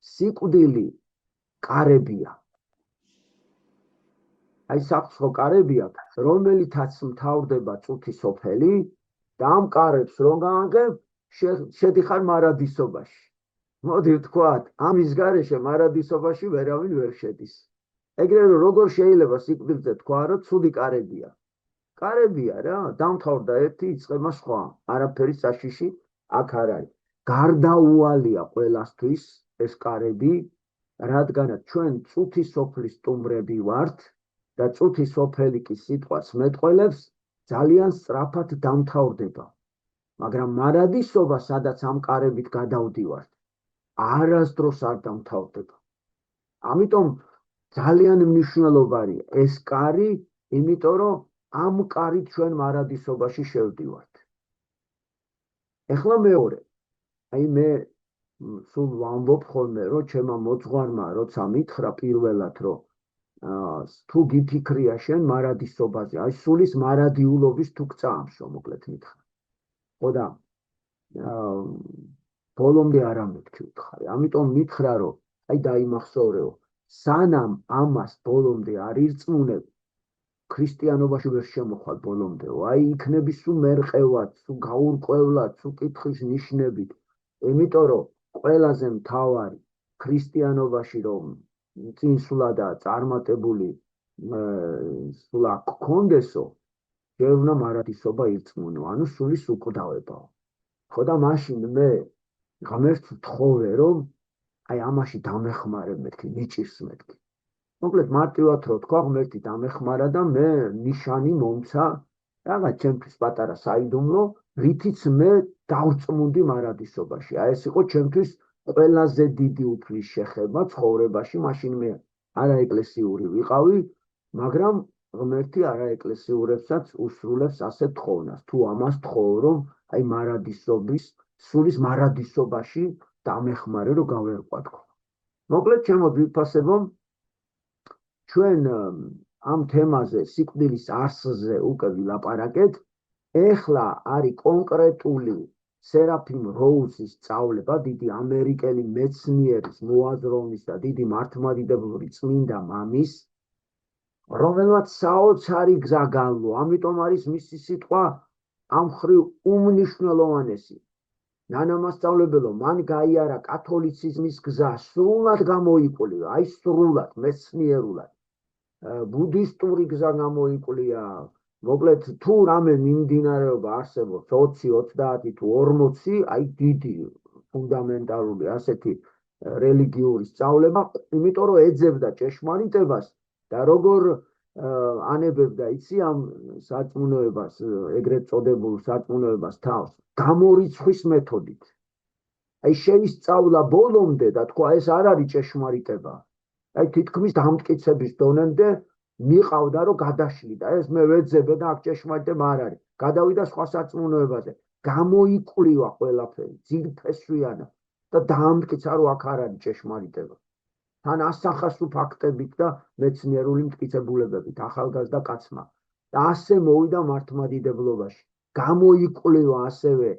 სიკვდილი კარებია. აი საფრთხო კარები აქვს, რომელითაც მთავრდება წუთი სოფელი და ამ კარებს რომ გაანგებ, შედიხარ მარადისობაში. მოდი ვთქვათ, ამის გარეშე მარადისობაში ვერავინ ვერ შედის. ეგრევე როგორ შეიძლება სიკვდილზე თქვა, რომ ცუდი კარებია. კარებია რა, დამთავრდა ერთი, იწყება სხვა, არაფერი საშიში აქ არ არის. გარდაუვალია ყველასთვის ეს კარები, რადგანაც ჩვენ წუთი სოფლის სტუმრები ვართ და წუთი სოფელი კი სიტყვას მეტყველებს, ძალიან სწრაფად დამთავრდება. მაგრამ მარადისობა, სადაც ამ კარებით გადავდივართ, არასდროს არ დამთავრდება. ამიტომ ძალიან მნიშვნელოვანია ეს კარი, იმიტომ რომ ამ კარით ჩვენ მარადისობაში შევდივართ. ეხლა მეორე, აი მე სულ ვამბობ ხოლმე, რომ ჩემმა მოძღვარმა როცა მითხრა პირველად, რომ თუ გიფიქრია შენ მარადისობაზე, აი სულის მარადიულობის თუ გწამსო, მოკლედ მითხრა. ხო და ბოლომდე არ ამეთქი უთხარი. ამიტომ მითხრა, რომ აი დაიმახსოვრეო, სანამ ამას ბოლომდე არ ირწმუნებ, ქრისტიანობაში ვერ შემოხვალ ბოლომდეო. აი იქნები სულ მერყევად, სულ გაურკვევლად, სულ კითხვის ნიშნებით. იმიტომ რომ ყველაზე მთავარი ქრისტიანობაში რომ წინსვლადაა წარმატებული სულ აქ გქონდესო, შეუნა მარადისობა ირწმუნო, ანუ სულის უკვდავებაო. ხო და მაშინ მე ღმერთს ვთხოვე, რომ აი ამაში დამეხმარე მეთქი, მიჭირს მეთქი. მოკლედ მარტივად რო თქვა, ღმერთი დამეხმარა და მე ნიშანი მომცა, რაღაც ჩემთვის პატარა საიდუმლო, რითიც მე დავწმუნდი მარადისობაში. აი ეს იყო ჩემთვის ყველაზე დიდი უფლის შეხება ცხოვრებაში, მაშინ მე არაეკლესიური ვიყავი, მაგრამ ღმერთი არაეკლესიურებსაც უსრულებს ასეთ თხოვნას. თუ ამას თხოვ, რომ აი მარადისობის, სულის მარადისობაში დამეხმარე, რომ გავერყვა თქო. მოკლედ ჩემო ვიფასებო, ჩვენ ამ თემაზე, სიკვდილის არსზე უკვე ვილაპარაკეთ. ეხლა არის კონკრეტული სერაფიმ როუზის სწავლება, დიდი ამერიკელი მეცნიერის, მოაზროვნის და დიდი მართლმადიდებლური წმინდა მამის, რომელმაც საოცარი გზა განლო. ამიტომ არის მისი სიტყვა ამ მხრივ უმნიშვნელოვანესი. ნანამასწავლებელო, მან გაიარა კათოლიციზმის გზა, სრულად გამოიკვლია, აი სრულად, მეცნიერულად. ბუდისტური გზა გამოიკვლია. მოკლედ თუ რამე მიმდინარეობა არსებობს 20, 30 თუ 40, აი დიდი ფუნდამენტალური ასეთი რელიგიური სწავლება, იმიტომ რომ ეძებდა ჭეშმარიტებას და როგორ ანებებდა იცი ამ სარწმუნოებას, ეგრეთ წოდებულ სარწმუნოებას თავს, გამორიცხვის მეთოდით. აი შეისწავლა ბოლომდე და თქვა ეს არ არის ჭეშმარიტება. აი თითქმის დამტკიცების დონემდე მიყავდა რომ გადაშლიდა, ეს მე ვეძებე და აქ ჭეშმარიტება არ არის. გადავიდა სხვა სარწმუნოებაზე, გამოიკვლია ყველაფერი, ძირფესვიანა და დაამტკიცა რომ აქ არ არის ჭეშმარიტება. თან ასახას ფაქტებით და მეცნიერული მტკიცებულებებით ახალგაზრდა კაცმა. და ასე მოვიდა მართლმადიდებლობაში. გამოიკვლია ასევე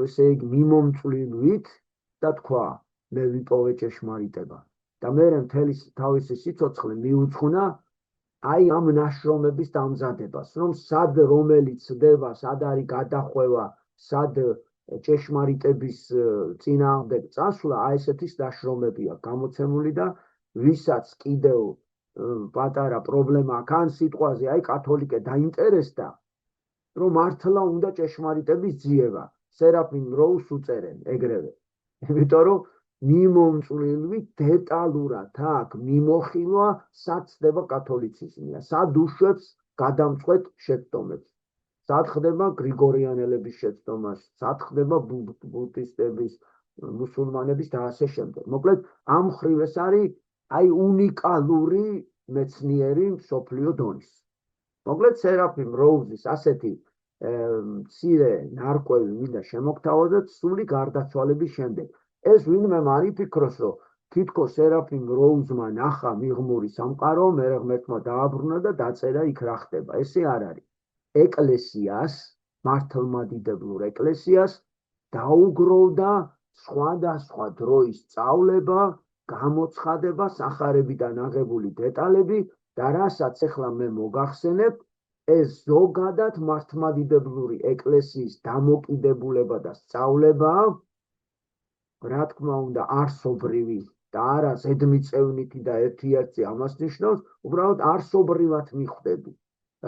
ესე იგი მიმომწვლილვით და თქვა მე ვიპოვე ჭეშმარიტება. და მე მთელი თავისი სიცოცხლე მიუძღვნა აი ამ ნაშრომების დამზადებას, რომ სად რომელი ცდება, სად არის გადახვევა, სად ჭეშმარიტების წინააღმდეგ წასვლა, აი ესეთის ნაშრომები აქვს გამოცემული და ვისაც კიდევ პატარა პრობლემა აქვს ან სიტყვაზე, აი კათოლიკე დაინტერესდა, რომ მართლა უნდა ჭეშმარიტების ძიება, სერაფიმ როუზს უწერენ ეგრევე. იმიტომ რომ მიმომწვლილვით დეტალურად აქ მიმოხილვა სად ხდება კათოლიციზმია, სად უშვებს გადამწყვეტ შეცდომებს, სად ხდება გრიგორიანელების შეცდომა, სად ხდება ბუდისტების, მუსულმანების და ასე შემდეგ. მოკლედ ამ მხრივ ეს არის აი უნიკალური მეცნიერი მსოფლიო დონის. მოკლედ სერაფიმ როუზის ასეთი მცირე ნარკვევი მინდა შემოგთავაზოთ სული გარდაცვალების შემდეგ. ეს ვინმე არ იფიქროს, რომ თითქოს სერაფიმ როუზმა ნახა მიღმური სამყარო, მერე ღმერთმა დააბრუნა და დაწერა იქ რა ხდება. ესე არ არის. ეკლესიას, მართლმადიდებლურ ეკლესიას დაუგროვდა სხვადასხვა დროის სწავლება, გამოცხადება, სახარებიდან აღებული დეტალები და რასაც ახლა მე მოგახსენებ, ეს ზოგადად მართლმადიდებლური ეკლესიის დამოკიდებულება და სწავლებაა, რა თქმა უნდა, არსობრივი და არა ზედმიწევნითი და ერთი-ერთი ამას ნიშნავს, უბრალოდ არსობრივად მიხვდები,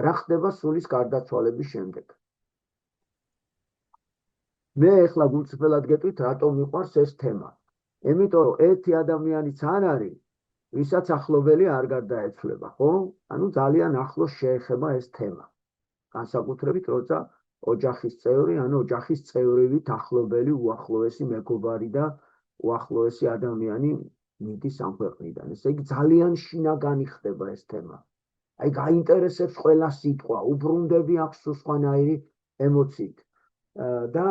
რა ხდება სულის გარდაცვალების შემდეგ. მე ახლა გულწრფელად გეტყვით, რატომ მიყვარს ეს თემა. იმიტომ რომ ერთი ადამიანიც არ არის, ვისაც ახლობელი არ გარდაეცვლება, ხო? ანუ ძალიან ახლოს შეეხება ეს თემა. განსაკუთრებით, როცა ოჯახის წევრი, ანუ ოჯახის წევრივით ახლობელი, უახლოესი მეგობარი და უახლოესი ადამიანი მიდის ამ ქვეყნიდან. ესე იგი, ძალიან შინაგანი ხდება ეს თემა. აი, გაინტერესებს ყველა სიტყვა, უბრუნდები აქვს სხვანაირი ემოციით. და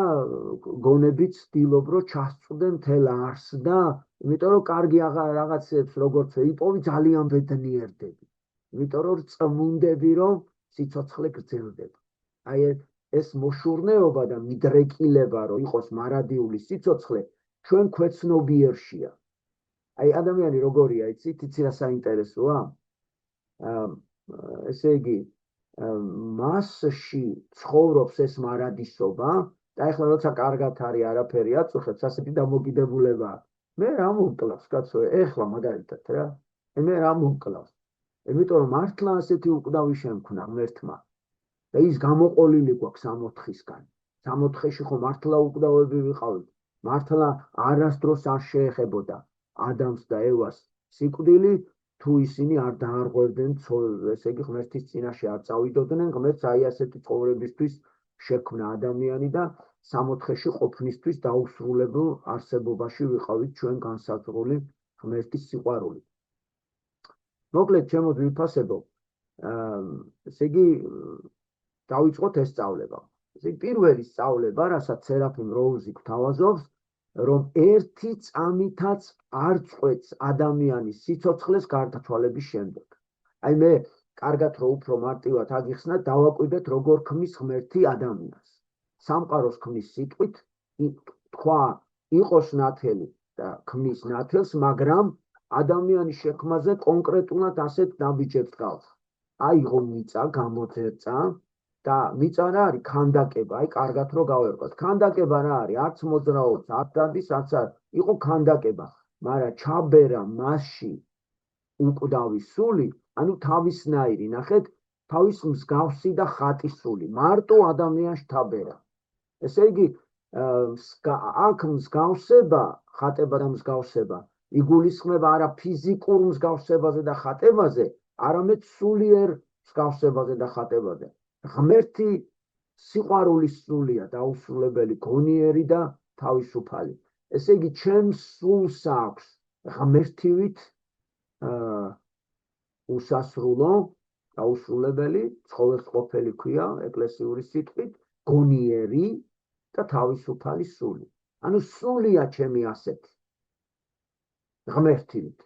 გონებით ვცდილობ, რომ ჩასწვდე მთელ არსს და იმიტომ რომ კარგი რაღაცებს როგორც იპოვი ძალიან ბედნიერდები. იმიტომ რომ წმუნდები, რომ სიცოცხლე გრძელდება. აი ეს მოშურნეობა და მიდრეკილება, რომ იყოს მარადიული სიცოცხლე, ჩვენ ქვეცნობიერშია. აი ადამიანი როგორია, იცი რა საინტერესოა? ესე იგი მასში ცხოვრობს ეს მარადისობა და ეხლა როცა კარგად არის არაფერი აწუხებს, ასეთი დამოკიდებულება. მე რა მომკლავს, კაცო, ეხლა მაგალითად რა. მე რა მომკლავს. იმიტომ რომ მართლა ასეთი უკვდავი შემქნა ღმერთმა. და ის გამოყოლილი გვაქვს 64-ისგან. 64-ში ხო მართლა უკვდავები ვიყავით. მართლა არასდროს არ შეეხებოდა ადამს და ევას სიკვდილი, თუ ისინი არ დაარღვევდნენ, ესე იგი ღმერთის წინაშე არ წავიდოდნენ, ღმერთს აი ასეთი ცხოვრებისთვის შექმნა ადამიანი და 64-ში ყოფნისთვის დაუსრულებელ არსებობაში ვიყავით ჩვენ განსაზღვრული ღმერთის სიყვარული. მოკლედ, ჩემო ვიფასებო, ესე იგი დავიწყოთ ეს სწავლება. ესე იგი პირველი სწავლება, რასაც სერაფიმ როუზი გვთავაზობს, რომ ერთი წამითაც არ წყვეტს ადამიანის სიცოცხლეს გარდაცვალების შემდეგ. აი მე კარგად რომ უფრო მარტივად აგიხსნათ, დავაკვირდეთ როგორ ქმნის ღმერთი ადამიანს. სამყაროს ქმნის სიტყვით, თქვა იყოს ნათელი და ქმნის ნათელს, მაგრამ ადამიანის შექმნაზე კონკრეტულად ასეთ ნაბიჯებს გავს. აიღო მიწა, გამოძერწა და მიწა რა არის? ქანდაკება. აი კარგად რომ გავერკვათ. ქანდაკება რა არის? არც მოძრაობს, არც დადის, არც არ. იყო ქანდაკება, მაგრამ ჩაბერა მასში უკვდავი სული, ანუ თავისნაირი, ნახეთ, თავის მსგავსი და ხატი სული, მარტო ადამიანს ჩაბერა. ესე იგი, აქ მსგავსება, ხატება და მსგავსება, იგულისხმება არა ფიზიკურ მსგავსებაზე და ხატებაზე, არამედ სულიერ მსგავსებაზე და ხატებაზე. ღმერთი სიყვარულის სულია, დაუსრულებელი, გონიერი და თავისუფალი. ესე იგი, ჩემს სულს აქვს ღმერთივით უსასრულო, დაუსრულებელი, ცხოველსყოფელი ქვია ეკლესიური სიტყვით, გონიერი და თავისუფალი სული. ანუ სულია ჩემი ასეთი ღმერთივით.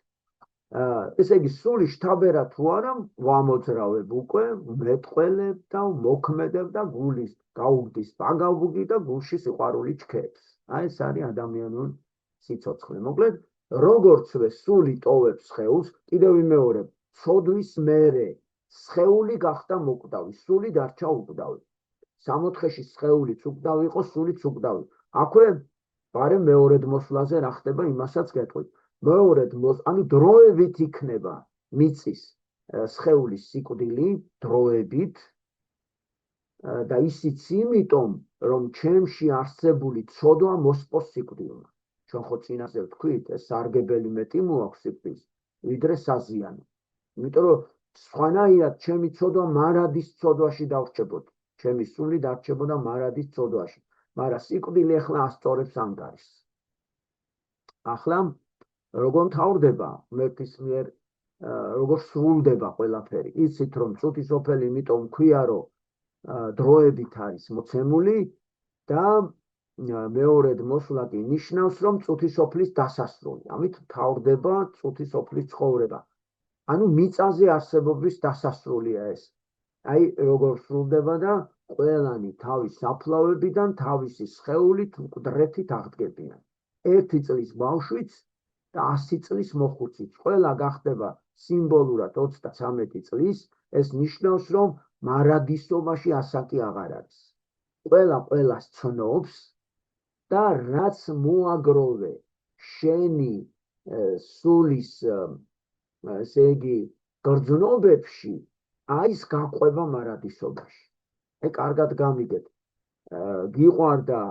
ესე იგი, სული შთაბერა თუ არა, ვამოძრავებ უკვე, მეტყველებ და მოქმედებ და გულის გაუგდის პაგავუგი და გულში სიყვარული ჩქეებს. აი ეს არის ადამიანური სიცოცხლე. მოკლედ, როგორცვე სული ტოვებს სხეულს, კიდევ ვიმეორებ, ცოდვის მერე სხეული გახდა მოკვდავი, სული დარჩა უკვდავი. 64-ში სხეულიც უკვდავი იყო, სულიც უკვდავი. აქვე ბარემ მეორედ მოსვლაზე რა ხდება, იმასაც გეტყვით. მეორედ ანუ დროებით იქნება მიწის სხეულის სიკვდილი, დროებით და ისიც იმიტომ, რომ ჩემში არსებული ცოდვა მოსპოს სიკვდილმა. ჩვენ ხო წინაზე ვთქვით, ეს სარგებელი მეტი მოაქვს სიკვდილს, ვიდრე საზიანო. იმიტომ რომ სხვანაირად ჩემი ცოდვა მარადის ცოდვაში დავრჩებოდი. ჩემი სული დარჩებოდა მარადის ცოდვაში. მაგრამ სიკვდილი ახლა ასწორებს ანგარიშს. ახლა როგორ მთავრდება ღმერთის მიერ, როგორ სრულდება ყველაფერი. იცით რომ წუთი სოფელი იმიტომ ქვია, რომ დროებით არის მოცემული და მეორედ მოსვლა კი ნიშნავს, რომ წუთი სოფლის დასასრული. ამით მთავრდება წუთი სოფლის ცხოვრება. ანუ მიწაზე არსებობის დასასრულია ეს. აი როგორ სრულდება და ყველანი თავის საფლავებიდან თავისი სხეულით მკვდრეთით აღდგებიან. 1 წლის ბავშვიც და 100 წლის მოხუციც. ყველა გახდება სიმბოლურად 33 წლის, ეს ნიშნავს, რომ მარადისობაში ასაკი აღარ არის. ყველას ცნობს და რაც მოაგროვე შენი სულის ესე იგი გრძნობებში, ის გაყვება მარადისობაში. კარგად გამიგეთ, გიყვარდა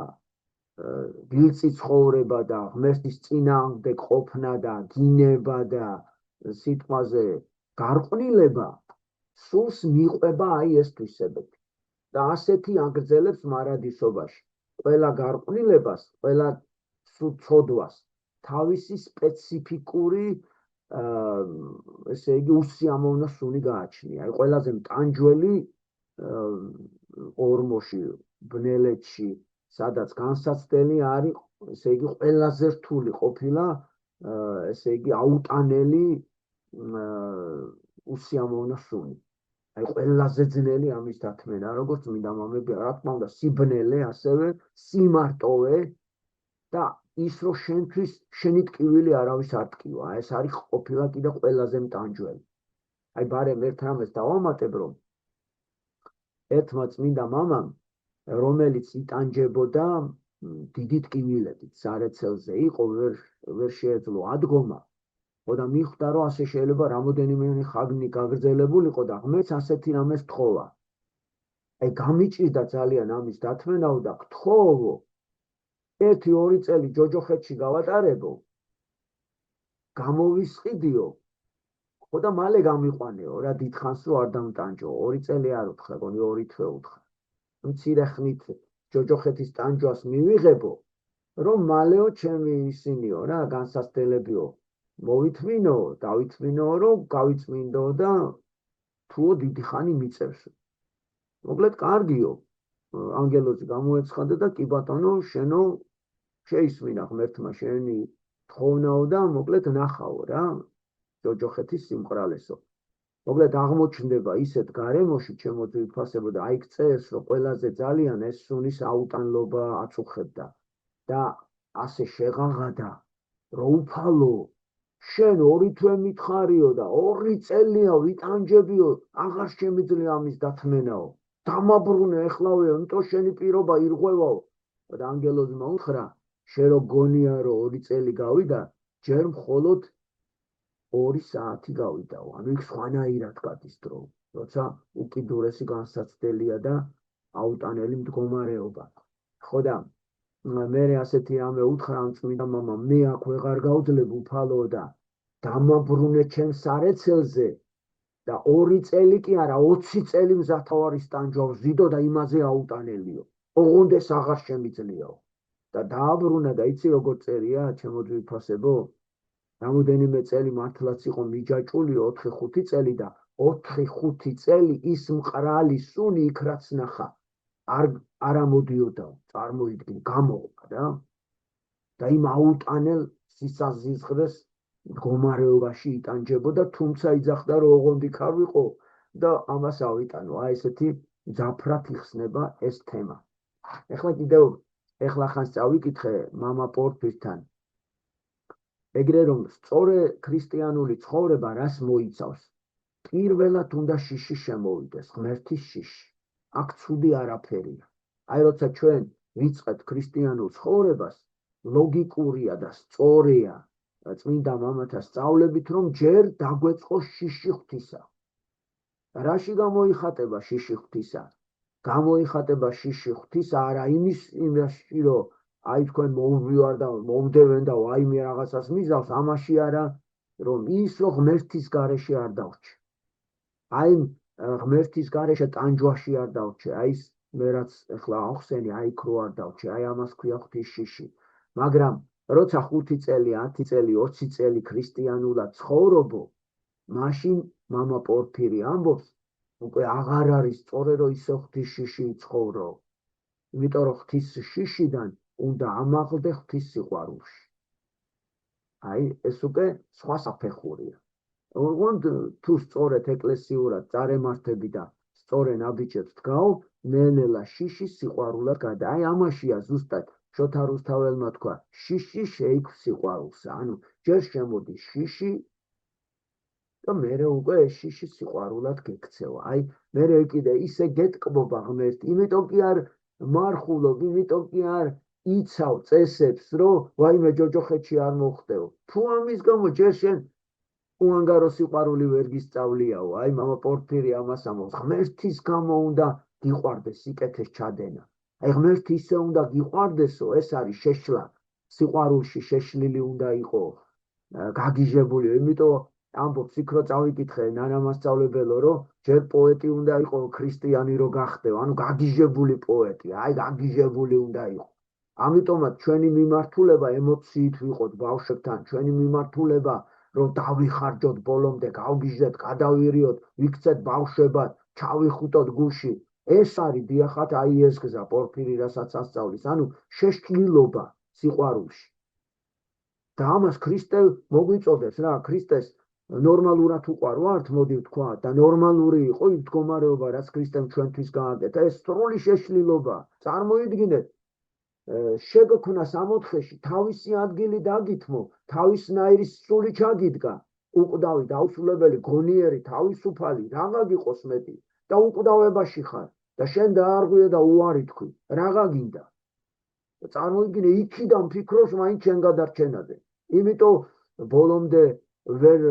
დილწი ცხოვრება და ღმერთის წინააღმდეგ ყოფნა და გინება და სიტყვაზე გარყვნილება, სულს მიყვება ეს თვისებები. და ასეთი აგრძელებს მარადისობაში. ყველა გარყვნილებას, ყველა ცოდვას თავისი სპეციფიკური ესე იგი უსიამოვნო სუნი გააჩნია. ყველაზე მტანჯველი ორმოში, ბნელეთში, სადაც განსაცდელი არის, ესე იგი ყველაზე რთული ყოფილა, ესე იგი აუტანელი უსიამოვნო სუნი. ყველაზე ძნელი ამის დათმენა, როგორც მინდა მამები, რა თქმა უნდა, სიბნელე, ასევე სიმარტოვე და ის რომ შენთვის შენი ტკივილი არავის არ ტკივა. ეს არის ყოფილა კიდე ყველაზე მტანჯველი. ბარემ ერთ რამეს დავამატებ, რომ ერთმა წმინდა მამამ, რომელიც იტანჯებოდა დიდი ტკივილებით, სარეცელზე იყო, ვერ შეეძლო ადგომა, და მიხვდა, რომ ასე შეიძლება რამოდენიმე ხანი გაგრძელებულიყო და ღმერთს ასეთი რამეს თხოვა. გამიჭირდა ძალიან ამის დათმენაო და გთხოვო, 1-2 წელი ჯოჯოხეთში გავატარებო, გამოვისყიდიო, და მალე გამიყვანეო, რა დიდხანს რო არ დამტანჯო, 2 წელი არ უთხრა, გონი 2 თვე უთხრა. მცირე ხნით ჯოჯოხეთის ტანჯვას მივიღებო, რომ მალეო ჩემი ისინიო რა, განსაცდელებიო, მოვითმინო, დავითმინო, რომ გავიწმინდო და თუო დიდი ხანი მიწევსო. მოკლედ კარგიო, ანგელოზი გამოეცხადა და კი ბატონო, შენო შეისმინა ღმერთმა შენი თხოვნაო და მოკლედ ნახაო რა, ჯოჯოხეთის სიმყრალესო. მოკლედ აღმოჩნდება ისეთ გარემოში, ჩემო ძვირფასებო, და აი წერს, რომ ყველაზე ძალიან ეს სუნის აუტანლობა აწუხებდა და ასე შეღაღადა, რომ უფალო, შენ 2 თვე მითხარიო და 2 წელია ვიტანჯებიო, აღარ შემიძლია ამის დათმენაო. დამაბრუნე ეხლავე, იმიტომ შენი პირობა ირღვევაო. და ანგელოზმა უთხრა, შენ რო გონია, რომ 2 წელი გავიდა, ჯერ მხოლოდ 2 საათი გავიდაო. ანუ იქ სხვანაირად გადის დრო, როცა უკიდურესი განსაცდელია და აუტანელი მდგომარეობა. ხო და მე ასეთი რამე უთხრა ამ წმინდა მამამ, მე აქ ვეღარ გავძლებ უფალო და დამაბრუნე ჩემ სარეცელზე და 2 წელი კი არა, 20 წელი მზათავარის ტანჯვა ვზიდო და იმაზე აუტანელიო. ოღონდეს აღარ შემიძლიაო. და დააბრუნა და იცი როგორ წერია, ჩემო ძვირფასებო, რამოდენიმე წელი მართლაც იყო მიჯაჭული, 4-5 წელი და 4-5 წელი ის მყრალი სუნი იქ რაც ნახა, არ ამოდიოდა, წარმოიდგინე, გამოყვა რა. და იმ აუტანელ სისაზიზღრეს მდგომარეობაში იტანჯებოდა, თუმცა იძახდა, რომ ოღონდ იქ არ ვიყო და ამას ავიტანო. ესეთი მძაფრად იხსნება ეს თემა. ეხლა ხანს წავიკითხე მამა პორფირთან. ეგრე რომ სწორე ქრისტიანული ცხოვრება რას მოიცავს? პირველად უნდა შიში შემოვიდეს, ღმერთის შიში. აქ ცუდი არაფერია. როცა ჩვენ ვიწყებთ ქრისტიანულ ცხოვრებას, ლოგიკურია და სწორია წმინდა მამათა სწავლებით, რომ ჯერ დაგვეწყოს შიში ღვთისა. რაში გამოიხატება შიში ღვთისა? გამოიხატება შიში ღვთისა არა იმაში, რომ თქვენ მოუვივარ და მომდევენ და ვაიმე რაღაცას მიზავს, ამაში არა, რომ ღმერთის გარეშე არ დავრჩე. ღმერთის გარეშე ტანჯვაში არ დავრჩე, მე რაც ეხლა ახსენი, იქ რო არ დავრჩე, ამას ქვია ღვთის შიში. მაგრამ როცა 5 წელი, 10 წელი, 20 წელი ქრისტიანულად ცხოვრობო, მაშინ მამა პორფირი ამბობს, უკვე აღარ არის სწორი, რომ ისე ღვთის შიში იცხოვრო. იმიტომ რომ ღვთის შიშიდან უნდა ამაღლდე ღვთის სიყვარულში. ეს უკვე სხვა საფეხურია. ოღონდ თუ სწორედ ეკლესიურად წარემართები და სწორე ნაბიჯებს დგაო, ნელ-ნელა შიში სიყვარულად გადა. ამაშია ზუსტად შოთა რუსთაველმა თქვა, შიში შეიქმს სიყვარულსა. ანუ ჯერ შემოდის შიში და მერე უკვე ეს შიში სიყვარულად გექცევა. აი, მერე კიდე ისე გეტკბობა ღმერთი, იმიტომ კი არ მარხულობ, იმიტომ კი არ იცავ წესებს, რომ ვაიმე ჯოჯოხეთში არ მოხდეო. თუ ამის გამო ჯერ შენ უანგარო სიყვარული ვერ გისწავლიაო. აი, მამა პორფირი ამას ამბობს, ღმერთის გამო უნდა გიყვარდეს სიკეთეს ჩადენა. აი, ღმერთი ისე უნდა გიყვარდესო, ეს არის შეშლა. სიყვარულში შეშლილი უნდა იყო, გაგიჟებული, იმიტომ ამბობს იქ რო წავიკითხე ნანამასწავლებელო, რომ ჯერ პოეტი უნდა იყო ქრისტიანი რო გახდეო, ანუ გაგიჟებული პოეტი, აი გაგიჟებული უნდა იყო. ამიტომაც ჩვენი მიმართულება ემოციით ვიყოთ ბავშვებთან, ჩვენი მიმართულება რომ დავიხარჯოთ ბოლომდე, გავგიჟდეთ, გადავირიოთ, ვიქცეთ ბავშვებად, ჩავიხუტოთ გულში. ეს არის დიახათ, აი ეს გზა პორფირი რასაც ასწავლის, ანუ შეშლილობა სიყვარულში. და ამას ქრისტე მოგვიწოდებს რა, ქრისტეს ნორმალურად უყვარვართ, მოდი ვთქვა, და ნორმალური იყო ის მდგომარეობა, რაც ქრისტემ ჩვენთვის გააკეთა, ეს სრული შეშლილობა. წარმოიდგინეთ, შეგოქნა სამოთხეში თავისი ადგილი დაგითმო, თავისნაირი სული ჩაგიდგა, უკვდავი, დაუსრულებელი, გონიერი, თავისუფალი, რაღა გიყოს მეტი და უკვდავებაში ხარ და შენ დაარღვიე და უარი თქვი, რაღა გინდა. წარმოიდგინე, იქიდან ფიქრობს მაინც შენ გადარჩენაზე. იმიტომ ბოლომდე ვერ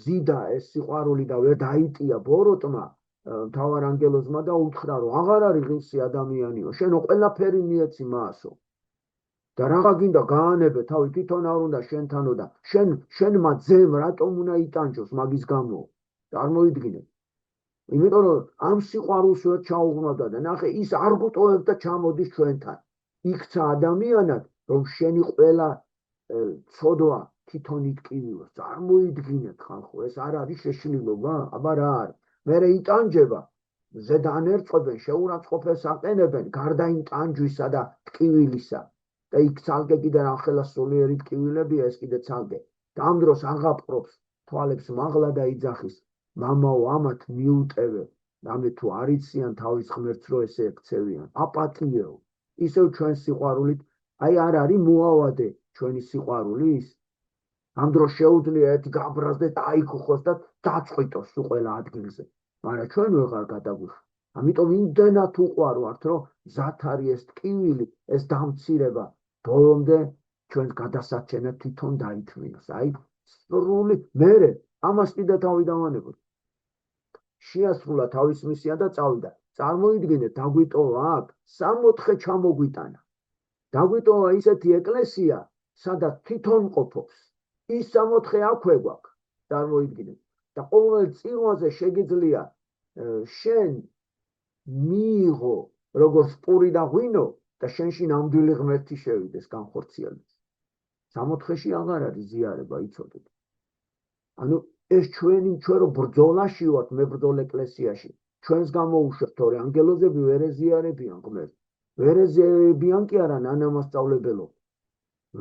ზიდა ეს სიყვარული და ვერ დაიტია ბოროტმა მთავარ ანგელოზმა და უთხრა, რომ აღარ არის ღირსი ადამიანიო, შენო ყველაფერი მიეცი მასო. და რაღა გინდა გაანებე თავი, თვითონ არ უნდა შენთანო და შენმა ძემ რატომ უნდა იტანჯოს მაგის გამო. წარმოიდგინე. იმიტომ რომ ამ სიყვარულს ვერ ჩაუღმავდა და ნახე, ის არ გუტოვებს და ჩამოდის ჩვენთან. იქცა ადამიანად, რომ შენი ყველა ცოდვა თვითონ იტკივიოს. წარმოიდგინეთ ხალხო, ეს არ არის შეშლილობა? აბა რა არის? მერე იტანჯება, ზედან ერწყობენ, შეურაცხყოფას აყენებენ, გარდა იმ ტანჯვისა და ტკივილისა. და იქ ცალკე კიდე ახლა სულიერი ტკივილებია, ეს კიდე ცალკე. და ამ დროს აღაპყრობს თვალებს მაღლა და იძახის, მამაო, ამათ მიუტევე. რამე თუ არ იციან თავის ღმერთს, რომ ესე ექცევიან, აპატიეო. ისევ ჩვენ სიყვარულით, აი არ არის მოავადე ჩვენი სიყვარულის. ამ დროს შეუძლია ერთი გაბრაზდეს და აიქუხოს და დაწყვიტოს ყველა ადგილზე. მაგრამ ჩვენ ვეღარ გადაგვიხარ. ამიტომ იმდენად უყვარვართ, რომ მზად არის ეს ტკივილი, ეს დამცირება, ბოლომდე ჩვენ გადასარჩენად თვითონ დაითმიოს. აი, სრული, მერე ამას კიდე თავი დავანებოთ. შეასრულა თავის მისია და წავიდა. წარმოიდგინეთ, დაგვიტოვა აქ 64 ჩამოგვიტანა. დაგვიტოვა ისეთი ეკლესია, სადაც თვითონ ყოფობს. ის 64 აქვე გვაქვს. წარმოიდგინეთ. და ყოველ წირვაზე შეგიძლია შენ მიიღო როგორც პური და ღვინო და შენში ნამდვილი ღმერთი შევიდეს, განხორციელდეს. 64-ში აღარ არის ზიარება, იცოდეთ. ანუ ეს ჩვენ რო ბრძოლაში ვართ, მებრძოლ ეკლესიაში, ჩვენს გამოუშვებთ, თორე ანგელოზები ვერ ეზიარებიან ღმერთს. ვერ ეზიარებიან კი არა ნანამასწავლებელო.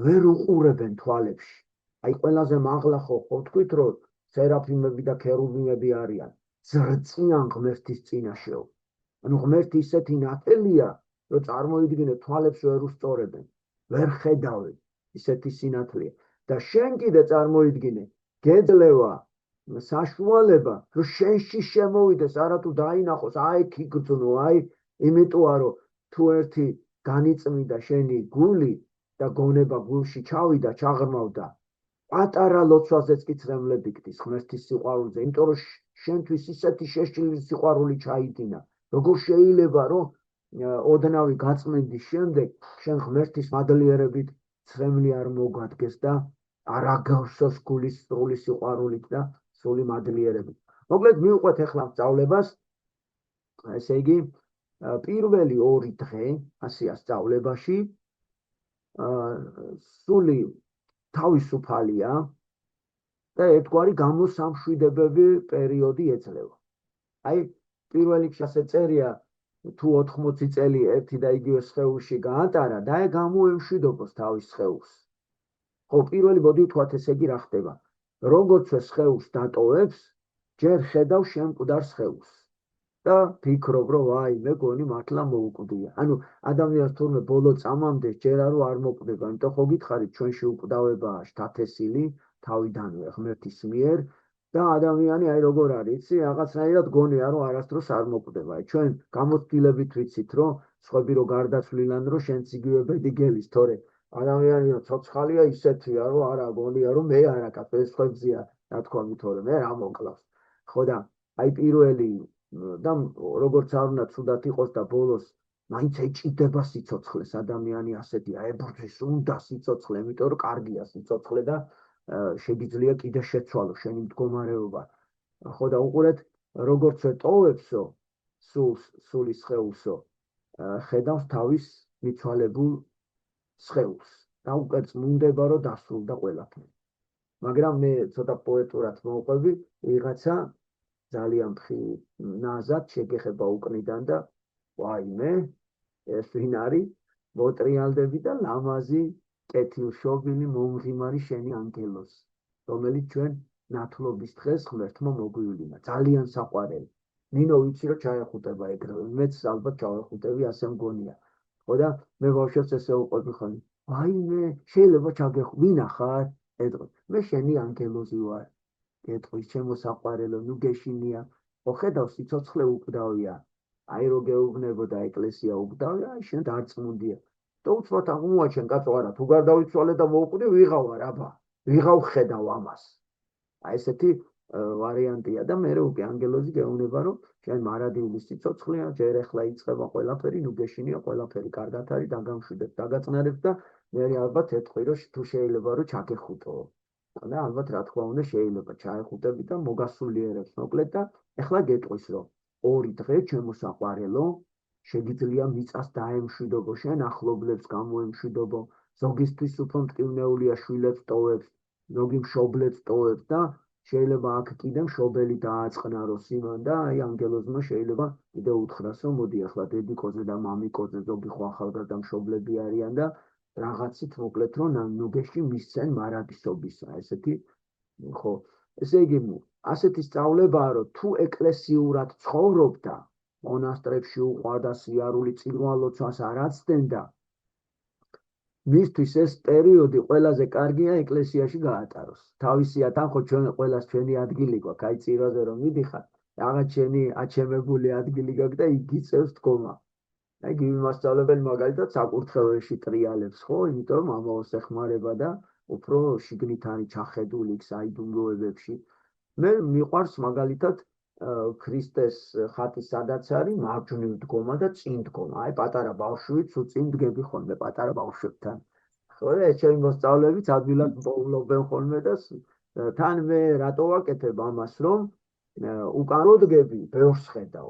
ვერ უყურებენ თვალებში. აი ყველაზე მაღლა ხო თქვით, რომ სერაფიმები და ქერუბინები არიან. ზრწიან ღმერთის წინაშეო. ანუ ღმერთი ისეთი ნათელია, რომ წარმოიდგინე თვალებს ვერ უსწორებენ, ვერ ხედავენ, ისეთი სინათლეა. და შენ კიდე წარმოიდგინე, გეძლევა საშუალება, რომ შენში შემოვიდეს, არათუ დაინახოს, აი გიგრძნო, აი, იმიტომ რომ თუ ერთი განიწმიდა შენი გული და გონება გულში ჩავიდა, ჩაღრმავდა, პატარა ლოცვაზეც კი ცრემლები გდის ღმერთის სიყვარულზე, იმიტომ რომ შენთვის ისეთი შეშლილი სიყვარული ჩაიდინა. როგორ შეიძლება, რომ ოდნავი გაწმენდის შემდეგ შენ ღმერთის მადლიერებით ცრემლი არ მოგვადგეს და არ აგავსოს გულის სრული სიყვარულით და სრული მადლიერებით. მოკლედ მივყვეთ ახლა სწავლებას. ესე იგი, პირველი 2 დღე ასეა სწავლებაში სული თავისუფალია და ერთგვარი გამოსამშვიდებები პერიოდი ეძლევა. აი, პირველ რიგში ასე წერია, თუ 80 წელი ერთი და იგივე სხეულში გაატარა და აი გამოემშვიდობოს თავის სხეულს. ხო, პირველი მოდი ვთქვათ, ესე იგი რა ხდება? როგორც სხეულს დატოვებს, ჯერ ხედავს შენ მკვდარ სხეულს. და ფიქრობ, რომ აი, მე გონი მართლა მოუკვდია. ანუ ადამიანს თურმე ბოლო წამამდე ჯერა რომ არ მოკვდება, იმიტომ ხო გითხარით, ჩვენში უკვდავებაა შთათესილი თავიდანვე ღმერთის მიერ და ადამიანი აი როგორ არის, იცი, რაღაცნაირად გონია, რომ არასდროს არ მოკვდება. აი, ჩვენ გამოცდილებით ვიცით, რომ სხვები რო გარდაცვლილან, რომ შენც იგივე ბედი გევის, თორე ადამიანი რომ ცოცხალია ისეთია, რომ არა გონია, რომ მე არა კაცო, ეს ხებზია, რა თქვა მითორე, მე რა მოკლავს. ხო და აი პირველი და როგორც არ უნდა ცუდად იყოს და ბოლოს მაინც ეჭიდება სიცოცხლეს ადამიანი ასეთია, ებრძვის უნდა სიცოცხლე, იმიტომ რომ კარგია სიცოცხლე და შეგიძლია კიდე შეცვალო შენი მდგომარეობა. ხო და უყურეთ, როგორც ტოვებსო სულის სხეულსო, ხედავს თავის მიცვალებულ სხეულს და უკვე წმუნდება, რომ დასრულდა ყველაფერი. მაგრამ მე ცოტა პოეტურად მოვყვები, ვიღაცა ძალიან ნაზად შეგეხება უკნიდან და ვაიმე, ეს ვინ არის? მოტრიალდები და ლამაზი კეთილშობილი მომღიმარი შენი ანგელოზი, რომელიც ჩვენ ნათლობის დღეს ღმერთმა მოგვივლინა. ძალიან საყვარელი. ნინო ვიცი რომ ჩაეხუტება ეგრევე, მეც ალბათ ჩავეხუტები, ასე მგონია. ხო და მე ბავშვებს ესე უყვები ხოლმე. ვაიმე, შეიძლება ჩაგეხო, ვინ ახარ? ეტყვი, მე შენი ანგელოზი ვარ. ეტყვის, ჩემო საყვარელო, ნუ გეშინია. ხო ხედავ, სიცოცხლე უკვდავია. აი რო გეუბნებო და ეკლესია უკვდავია, აი შენ დარწმუნდია. და უცბად აღმოაჩენ, კაცო, არა, თუ გარდავიცვალე და მოვკვდე, ვიღავ ვარ, აბა. ვიღავ ხედავ ამას. აი ესეთი ვარიანტია და მე უკვე ანგელოზი გეუბნება, რომ შენ მარადიული სიცოცხლეა, ჯერ ახლა იწყება ყველაფერი, ნუ გეშინია, ყველაფერი კარგად არის, დაგამშვიდებ, დაგაწნარებ და მე ალბათ ეთქვი, რომ თუ შეიძლება რომ ჩაგეხუტო. და ალბათ რა თქმა უნდა შეიძლება ჩაეხუტები და მოგასულიერებს მოკლედ და ახლა გეტყვის რომ ორი დღე ჩემო საყვარელო შეგიძლია მიწას დაემშვიდობო შენ ახლობლებს გამოემშვიდობო ზოგისთვის უფრო მტკივნეულია შვილებს ტოვებს ზოგი მშობლებს ტოვებს და შეიძლება აქ კიდე მშობელი დააწყნაროს იმან და აი ანგელოზმა შეიძლება კიდე უთხრას რომ მოდი ახლა დედიკოზე და მამიკოზე ზოგი ხო ახალგაზრდა მშობლები არიან და რაღაცით მოკლედ რომ ნუგეში მისცენ მარადისობისა ესეთი ხო ესე იგი ასეთი სწავლებაა რომ თუ ეკლესიურად ცხოვრობდა მონასტრებში უყვარდა სიარული წირვალოცვას არ აცდენდა მისთვის ეს პერიოდი ყველაზე კარგია ეკლესიაში გაატაროს თავისიათ ან ხო ჩვენ ყველას ჩვენი ადგილი გვაქვს აი წირვაზე რომ მიდიხარ რაღაც შენი აჩემებული ადგილი გაქვს და იგი წევს დგომა აი გიმასწავლებელი მაგალითად საკურთხეველში ტრიალებს ხო იმიტომ რომ ამაოს ეხმარება და უფრო შიგნით არის ჩახედული საიდუმლოებებში მე მიყვარს მაგალითად ქრისტეს ხატი სადაც არის მარჯვნივ დგომა და წინ დგომა აი პატარა ბავშვით თუ წინ დგები ხოლმე პატარა ბავშვებთან ხო ეს ჩემი მოსწავლეებიც ადვილად პოულობენ ხოლმე და თან მე რატო ვაკეთებ ამას რომ უკან რო დგები ბევრს ხედავ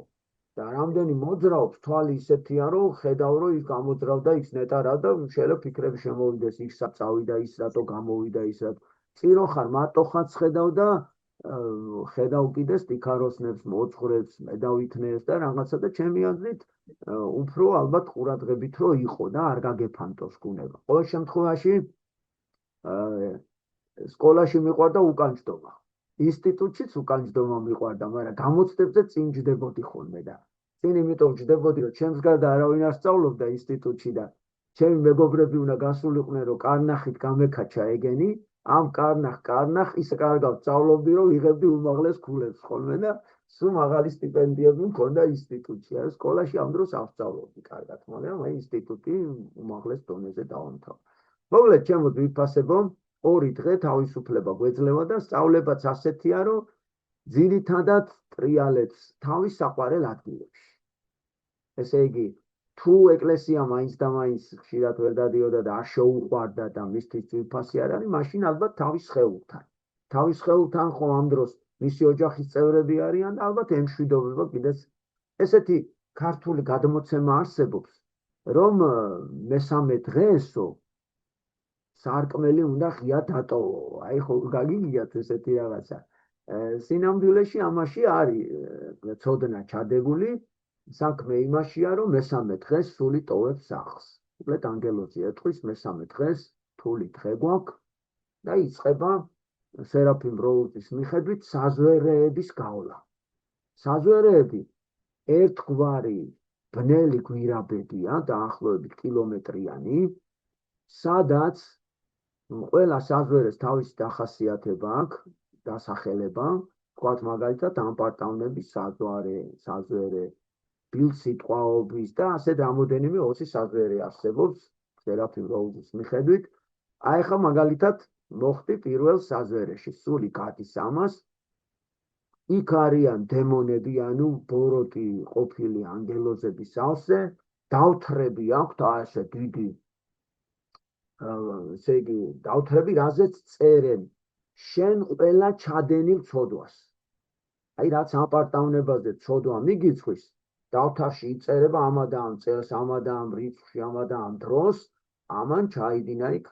და რამდენი მოძრაობს თვალი ისეთია რომ ხედავ რომ ის გამოძრავდა ის ნეტარა და შეიძლება ფიქრები შემოვიდეს ის წავიდა ის რატო გამოვიდა ის რატო წირო ხარ მატოხაც ხედავ და ხედავ კიდე სტიქაროსნებს მოძღვრებს მედავითნებს და რაღაცა და ჩემი აზრით უფრო ალბათ ყურადღებით რო იყო და არ გაგეფანტოს გუნება ყოველ შემთხვევაში სკოლაში მიყვარდა უკანჯდომა ინსტიტუტშიც უკანჯდომა მიყვარდა, მაგრამ გამოცდებზე წინ ჯდებოდი ხოლმე და წინ იმიტომ ჯდებოდი, რომ ჩემს გარდა არავინ არ სწავლობდა ინსტიტუტში და ჩემი მეგობრები უნდა გასულიყვნენ, რომ კარნახით გამეკაჩა ეგენი, ამ კარნახ ისე კარგად სწავლობდი, რომ ვიღებდი უმაღლეს ქულებს ხოლმე და სულ მაღალი სტიპენდიები მქონდა ინსტიტუტში. აი სკოლაში ამ დროს არ სწავლობდი კარგად, მაგრამ აი ინსტიტუტი უმაღლეს დონეზე დავამთავრე. მოკლედ, ჩემო ვიფასებო ორი დღე თავისუფლება გვეძლევა და სწავლებაც ასეთია, რომ ძირითადად ტრიალებს თავის საყვარელ ადგილებში. ესე იგი, თუ ეკლესია მაინც და მაინც ხშირად ვერ დადიოდა და არ შეუყვარდა და მისთვის ძვირფასი არ არის, მაშინ ალბათ თავის სხეულთან. თავის სხეულთან ხომ ამ დროს მისი ოჯახის წევრები არიან და ალბათ ემშვიდობება კიდეც ესეთი ქართული გადმოცემა არსებობს, რომ მესამე დღესო სარკმელი უნდა ღია დატოვო. აი ხო გაგიგიათ ესეთი რაღაცა. სინამდვილეში ამაში არის ცოდნა ჩადებული, საქმე იმაშია, რომ მესამე დღეს სული ტოვებს სახლს. უბრალოდ ანგელოზი ეთქვის მესამე დღეს თული დღე გვაქვს და იწყება სერაფიმ როუზის მიხედვით საზვერეების გავლა. საზვერეები ერთგვარი ბნელი გვირაბებია, დაახლოებით კილომეტრიანი, სადაც ყველა საზვერეს თავისი დახასიათება აქვს, დასახელება, თქვათ მაგალითად ამპარტავნების საზვერე, ბილსიტყვაობის და ასეთ რამოდენიმე 20 საზვერე არსებობს სერაფიმ როუზის მიხედვით. აი ხა მაგალითად მოხდი პირველ საზვერეში, სული გადის ამას. იქ არიან დემონები, ანუ ბოროტი ყოფილი ანგელოზების სავსე, დავთრები აქვთ ასე დიდი, ესე იგი, დავთრები, რაზეც წერენ, შენ ყველა ჩადენილ ცოდვას. აი რაც ამპარტავნებაზე ცოდვა მიგიძღვის, დავთარში იწერება ამა და ამ წელს, ამა და ამ რიცხვში, ამა და ამ დროს, ამან ჩაიდინა იქ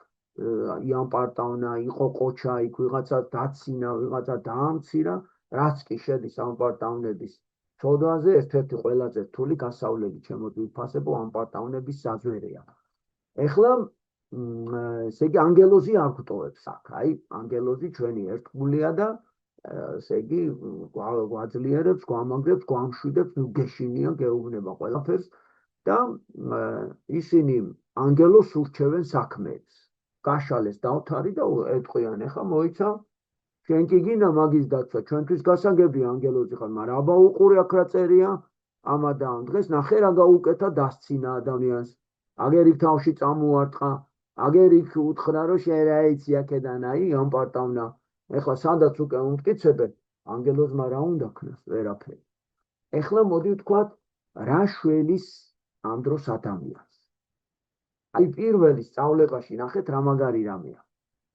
იამპარტავნა, იყო ყოჩა, იქ ვიღაცა დაცინა, ვიღაცა დაამცირა, რაც კი შედის ამპარტავნების ცოდვაზე, ერთ-ერთი ყველაზე რთული გასავლელი ჩემო თვითფასებო ამპარტავნების საზვერეა. ეხლა ესე იგი ანგელოზი არ გვტოვებს აქ, აი ანგელოზი ჩვენი ერთგულია და ესე იგი გვაძლიერებს, გვამაგრებს, გვამშვიდებს, ნუ გეშინია, გეუბნება ყველაფერს და ისინი ანგელოს ურჩევენ საქმეებს. გაშალეს დავთარი და ეტყვიან, ეხა მოიცა, ჩვენ კი გინდა მაგის დაცვა, ჩვენთვის გასაგებია ანგელოზი ხარ, მაგრამ აბა უყური აქ რა წერია, ამა და ამ დღეს ნახე რა გაუკეთა დასცინა ადამიანს. აგერ იქ თავში წამოარტყა, აგერ იქ უთხრა რომ შენ რა იცი აქედან, აი ამპარტავნა. ეხლა სადაც უკვე უმტკიცებენ, ანგელოზმა რა უნდა ქნას, ვერაფერი. ეხლა მოდი ვთქვათ, რა შველის ამ დროს ადამიანს. აი პირველი სწავლებაში ნახეთ რა მაგარი რამეა.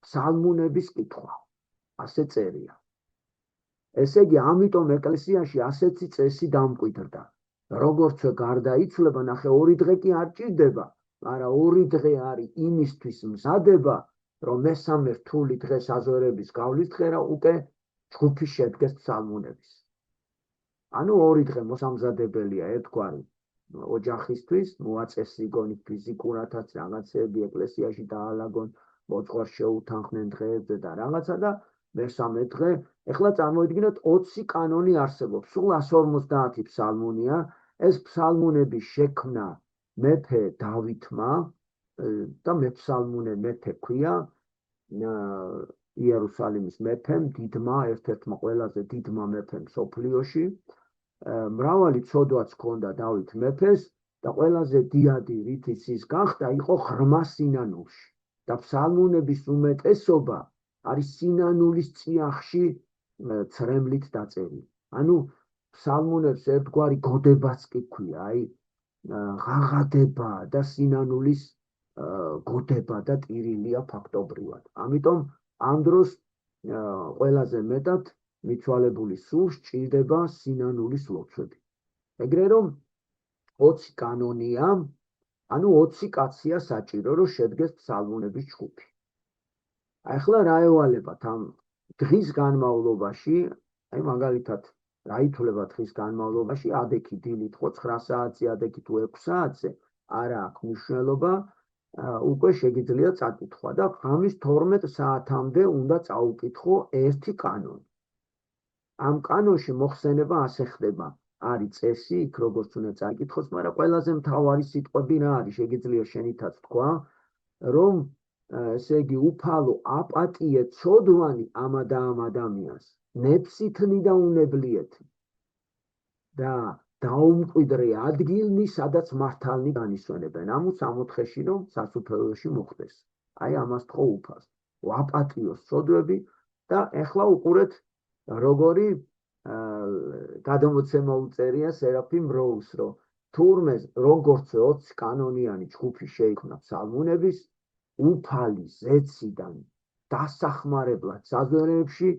ფსალმუნების კითხვა. ასე წერია. ესე იგი, ამიტომ ეკლესიაში ასეთი წესი დამკვიდრდა. როგორც გარდაიცვლება, ნახე, 2 დღე კი არ ჭირდება, მაგრამ 2 დღე არის იმისთვის მზადება, რომ მესამე რთული დღე საზვერების გავლის დღე რა უკვე ჯგუფი შედგეს ფსალმუნების. ანუ 2 დღე მოსამზადებელია ერთგვარი ოჯახისთვის, მოაწესრიგონ გონი ფიზიკურათაც რაღაცები ეკლესიაში დაალაგონ, მოძღვარს შეუთანხმდნენ დღეებზე და რაღაცა და მესამე დღე, ეხლა წარმოიდგინოთ 20 კანონი არსებობს, სულ 150 ფსალმუნია, ეს ფსალმუნების შექმნა მეფე დავითმა და მეფსალმუნე მეფე ქვია იერუსალიმის მეფემ, დიდმა, ერთ-ერთმა ყველაზე დიდმა მეფემ მსოფლიოში. მრავალი ცოდვაც ჰქონდა დავით მეფეს და ყველაზე დიადი რითიც ის გახდა, იყო ღრმა სინანულში. და ფსალმუნების უმეტესობა არის სინანულის წიაღში ცრემლით დაწერილი. ანუ ფსალმუნებს ერთგვარი გოდებაც კი ქვია, აი ღაღადება და სინანულის გოდება და ტირილია ფაქტობრივად. ამიტომ ამ დროს ყველაზე მეტად მიცვალებული სულს ჭირდება სინანულის ლოცვები. ეგრე რომ 20 კანონია, ანუ 20 კაცია საჭირო, რომ შედგეს ფსალმუნების ჯგუფი. ახლა რა ევალებათ ამ დღის განმავლობაში, აი მაგალითად რა ითვლება დღის განმავლობაში, ადექი დილით ხო 9 საათზე, ადექი თუ 6 საათზე, არა აქვს მნიშვნელობა, უკვე შეგიძლია წაკითხვა და ღამის 12 საათამდე უნდა წაუკითხო ერთი კანონი. ამ კანონში მოხსენება ასე ხდება, არის წესი, იქ როგორც უნდა წაიკითხოს, მაგრამ ყველაზე მთავარი სიტყვები რა არის, შეგიძლია შენითაც თქვა, რომ ესე იგი უფალო აპატიე ცოდვანი ამა და ამ ადამიანს, ნეფსითნი და უნებლიეთი და დაუმკვიდრე ადგილნი, სადაც მართალნი განისვენებენ. ამუ 64-ში რომ სასუფეველოში მოხდეს. აი ამას თქო უფალს. აპატიოს ცოდვები და ეხლა უყურეთ როგორი გადამოცემა უწერია სერაფიმ როუს, რომ თურმე როგორც 20 კანონიანი ჯგუფი შეიქმნა ფსალმუნების, უფალი ზეციდან დასახმარებლად საზვერეებში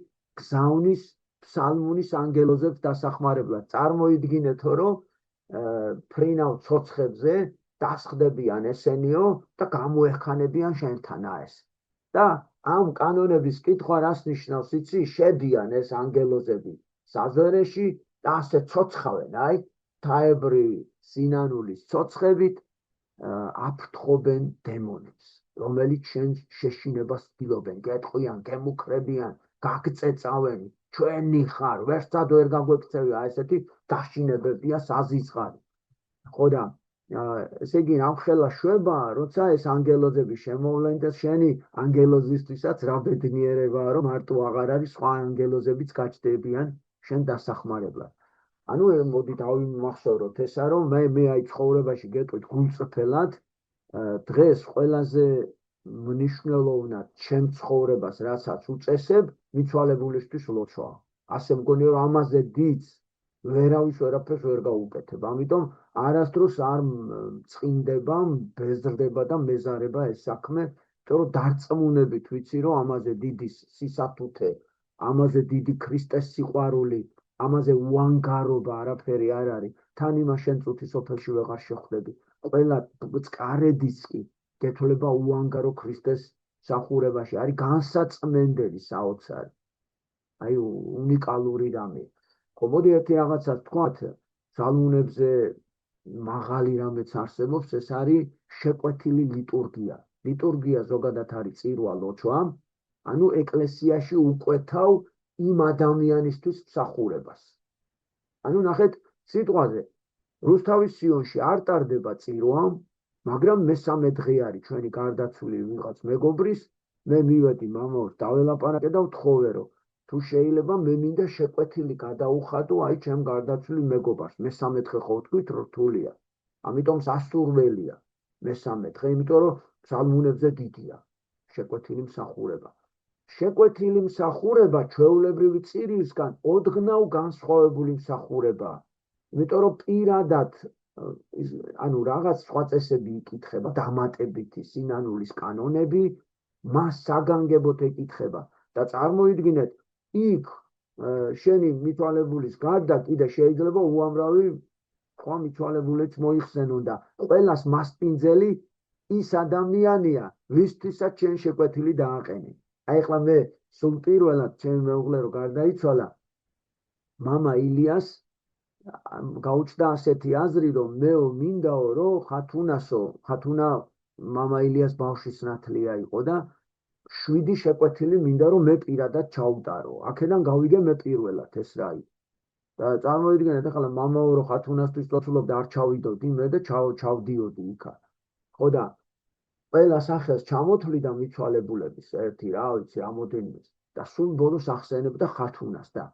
გზავნის ფსალმუნის ანგელოზებს დასახმარებლად. წარმოიდგინეთო, რომ ფრინავ ცოცხებზე დასხდებიან ესენიო და გამოეხანებიან შენთან აეს. და ამ კანონების კითხვა რას ნიშნავს, იცი? შედიან ეს ანგელოზები საზვერეში და ასე ცოცხავენ, აი, თაებრივი სინანულის ცოცხებით აფრთხობენ დემონებს, რომელიც შენ შეშინებას ცდილობენ, გეტყვიან, გემუქრებიან, გაგწეწავენ, ჩვენი ხარ, ვერცად ვერ გაგვექცევი, ესეთი დაშინებებია საზიცხარი. ხო და ესე იგი ამხელა შვება, როცა ეს ანგელოზები შემოვლენ და შენი ანგელოზისთვისაც რა ბედნიერებაა, რომ მარტო აღარ არის სხვა ანგელოზებიც გაჩნდებიან შენ დასახმარებლად. ანუ მოდი დავიმახსოვროთ ესა, რომ მე აი ცხოვრებაში გეტყვით გულწრფელად, დღეს ყველაზე მნიშვნელოვნად ჩემ ცხოვრებას, რასაც უწესებ, მიცვალებულისთვის ლოცვა. ასე მგონია, რომ ამაზე დიდს ვერავის ვერაფერს ვერ გაუკეთებ. ამიტომ არასდროს არ წყინდება, ბეზრდება და მეზარება ეს საქმე, იმიტომ რომ დარწმუნებით ვიცი, რომ ამაზე დიდი სისათუთე, ამაზე დიდი ქრისტეს სიყვარული, ამაზე უანგარობა არაფერი არ არის. თან იმას შენ წუთი სოფელში ვეღარ შეხვდები. ყველა წყარედიც კი გეთვლება უანგარო ქრისტეს მსახურებაში. არის განსაწმენდელი საოცარი. აი უნიკალური რამე. ხო, მოდი ერთი რაღაცას ვთქვათ, ძალუნებზე მაღალი რამეც არსებობს, ეს არის შეკვეთილი ლიტურგია. ლიტურგია ზოგადად არის წირვა ლოცვა, ანუ ეკლესიაში უკვეთავ იმ ადამიანისთვის მსახურებას. ანუ ნახეთ სიტყვაზე, რუსთავის სიონში არ ტარდება წირვა, მაგრამ მესამე დღე არის ჩვენი გარდაცვლილი ვიღაც მეგობრის, მე მივედი მამაოს დაველაპარაკე და ვთხოვე, რომ თუ შეიძლება მე მინდა შეკვეთილი გადაუხადო აი ჩემ გარდაცვლილ მეგობარს. მესამე დღე ხო ვთქვით, რთულია. ამიტომ სასურველია მესამე დღე, იმიტომ რომ ძალუნებზე დიდია შეკვეთილი მსახურება. შეკვეთილი მსახურება ჩვეულებრივი წირილისგან ოდღნავ განსხვავებული მსახურებაა. იმიტომ რომ პირადად ანუ რაღაც სხვა წესები იკითხება, დამატებითი სინანულის კანონები, მას საგანგებოდ ეკითხება და წარმოიდგინეთ, იქ შენი მიცვალებულის გარდა კიდე შეიძლება უამრავი სხვა მიცვალებულიც მოიხსენონ და ყველას მასპინძელი ის ადამიანია, ვისთვისაც შენ შეკვეთილი დააყენე. აი ახლა მე სულ პირველად ჩემი მეუღლე რო გარდაიცვალა, მამა ილიას გაუჩნდა ასეთი აზრი, რომ მეო მინდაო, რომ ხათუნა მამა ილიას ბავშვის ნათლია იყო და 7 შეკვეთილი მინდა, რომ მე პირადად ჩაუტარო. აქედან გავიგე მე პირველად ეს რა იყო. და წარმოიდგინეთ, ახლა მამაო რო ხათუნასთვის ლოცულობდა, არ ჩავიდოდი მე და ჩავდიოდი იქა. ხო და ყველა სახელს ჩამოთვლი და მიცვალებულების ერთი რა ვიცი რამოდენიმე და სულ ბოლოს ახსენებდა ხათუნას და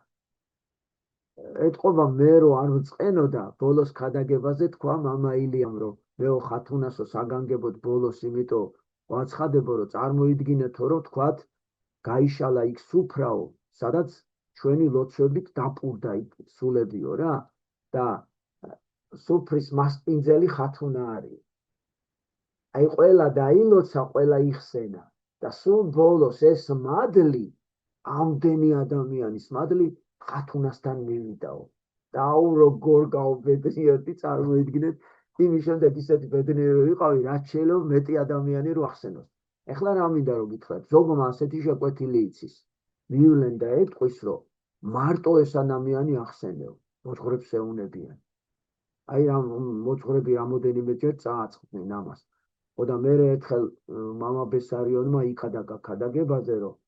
ეთყობა მე რო არ ვწყენოდა ბოლოს ქადაგებაზე თქვა მამა ილიამ, რომ მეო ხათუნასო საგანგებოდ ბოლოს იმიტომ ვაცხადებო, რომ წარმოიდგინეთო, რომ თქვათ გაიშალა იქ სუფრაო, სადაც ჩვენი ლოცვებით დაპურდა იქ სულებიო რა და სუფრის მასპინძელი ხათუნა არის. აი ყველა დაილოცა, ყველა იხსენა და სულ ბოლოს ეს მადლი, ამდენი ადამიანის მადლი ხათუნასთან მივიდაო. და აუ როგორ გავბედნიერი, წარმოიდგინეთ, იმის შემდეგ ისეთი ბედნიერი ვიყავი, რაც შეიძლება მეტი ადამიანი რო ახსენოს. ეხლა რა მინდა რომ გითხრათ, ზოგმა ასეთი შეკვეთილი იცის. მივლენ და ეტყვის, რომ მარტო ეს ადამიანი ახსენეო, მოძღვრებს ეუნებიან. აი რა მოძღვრები რამოდენიმეჯერ წააწყდნენ ამას. ხო და მე ერთხელ მამა ბესარიონმა იქადაგა ქადაგებაზე, რომ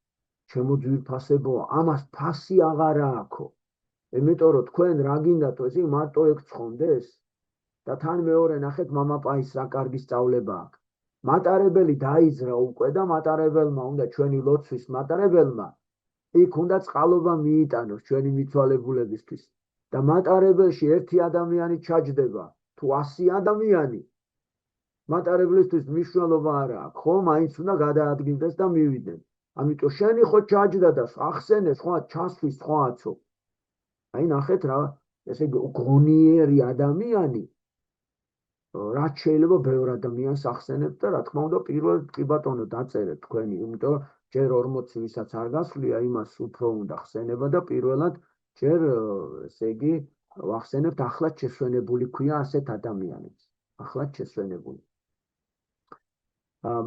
ჩემო ძვირფასებო, ამას ფასი აღარ აქვს. იმიტომ რომ თქვენ რა გინდათ, ეს მარტო ეგ ცხონდეს? და თან მეორე ნახეთ მამაპაის რა კარგი სწავლება აქვს. მატარებელი დაიძრა უკვე და მატარებელმა უნდა ჩვენი ლოცვის მატარებელმა იქ უნდა წყალობა მიიტანოს ჩვენი მიცვალებულებისთვის. და მატარებელში ერთი ადამიანი ჩაჯდება, თუ 100 ადამიანი, მატარებლისთვის მნიშვნელობა არ აქვს, ხო, მაინც უნდა გადაადგილდეს და მივიდნენ. ამიტომ შენი ხო ჩაჯდა და ახსენე სხვა ჩასვის სხვააცო. აი ნახეთ რა, ესე გონიერი ადამიანი რაც შეიძლება ბევრ ადამიანს ახსენებთ და რა თქმა უნდა პირველ კი ბატონო დაწერეთ თქვენი, იმიტომ რომ ჯერ 40 ვისაც არ გასვლია, იმას უფრო უნდა ხსენება და პირველად ჯერ ესე იგი ვახსენებთ ახლად შესვენებული ქვია ასეთ ადამიანებს. ახლად შესვენებული.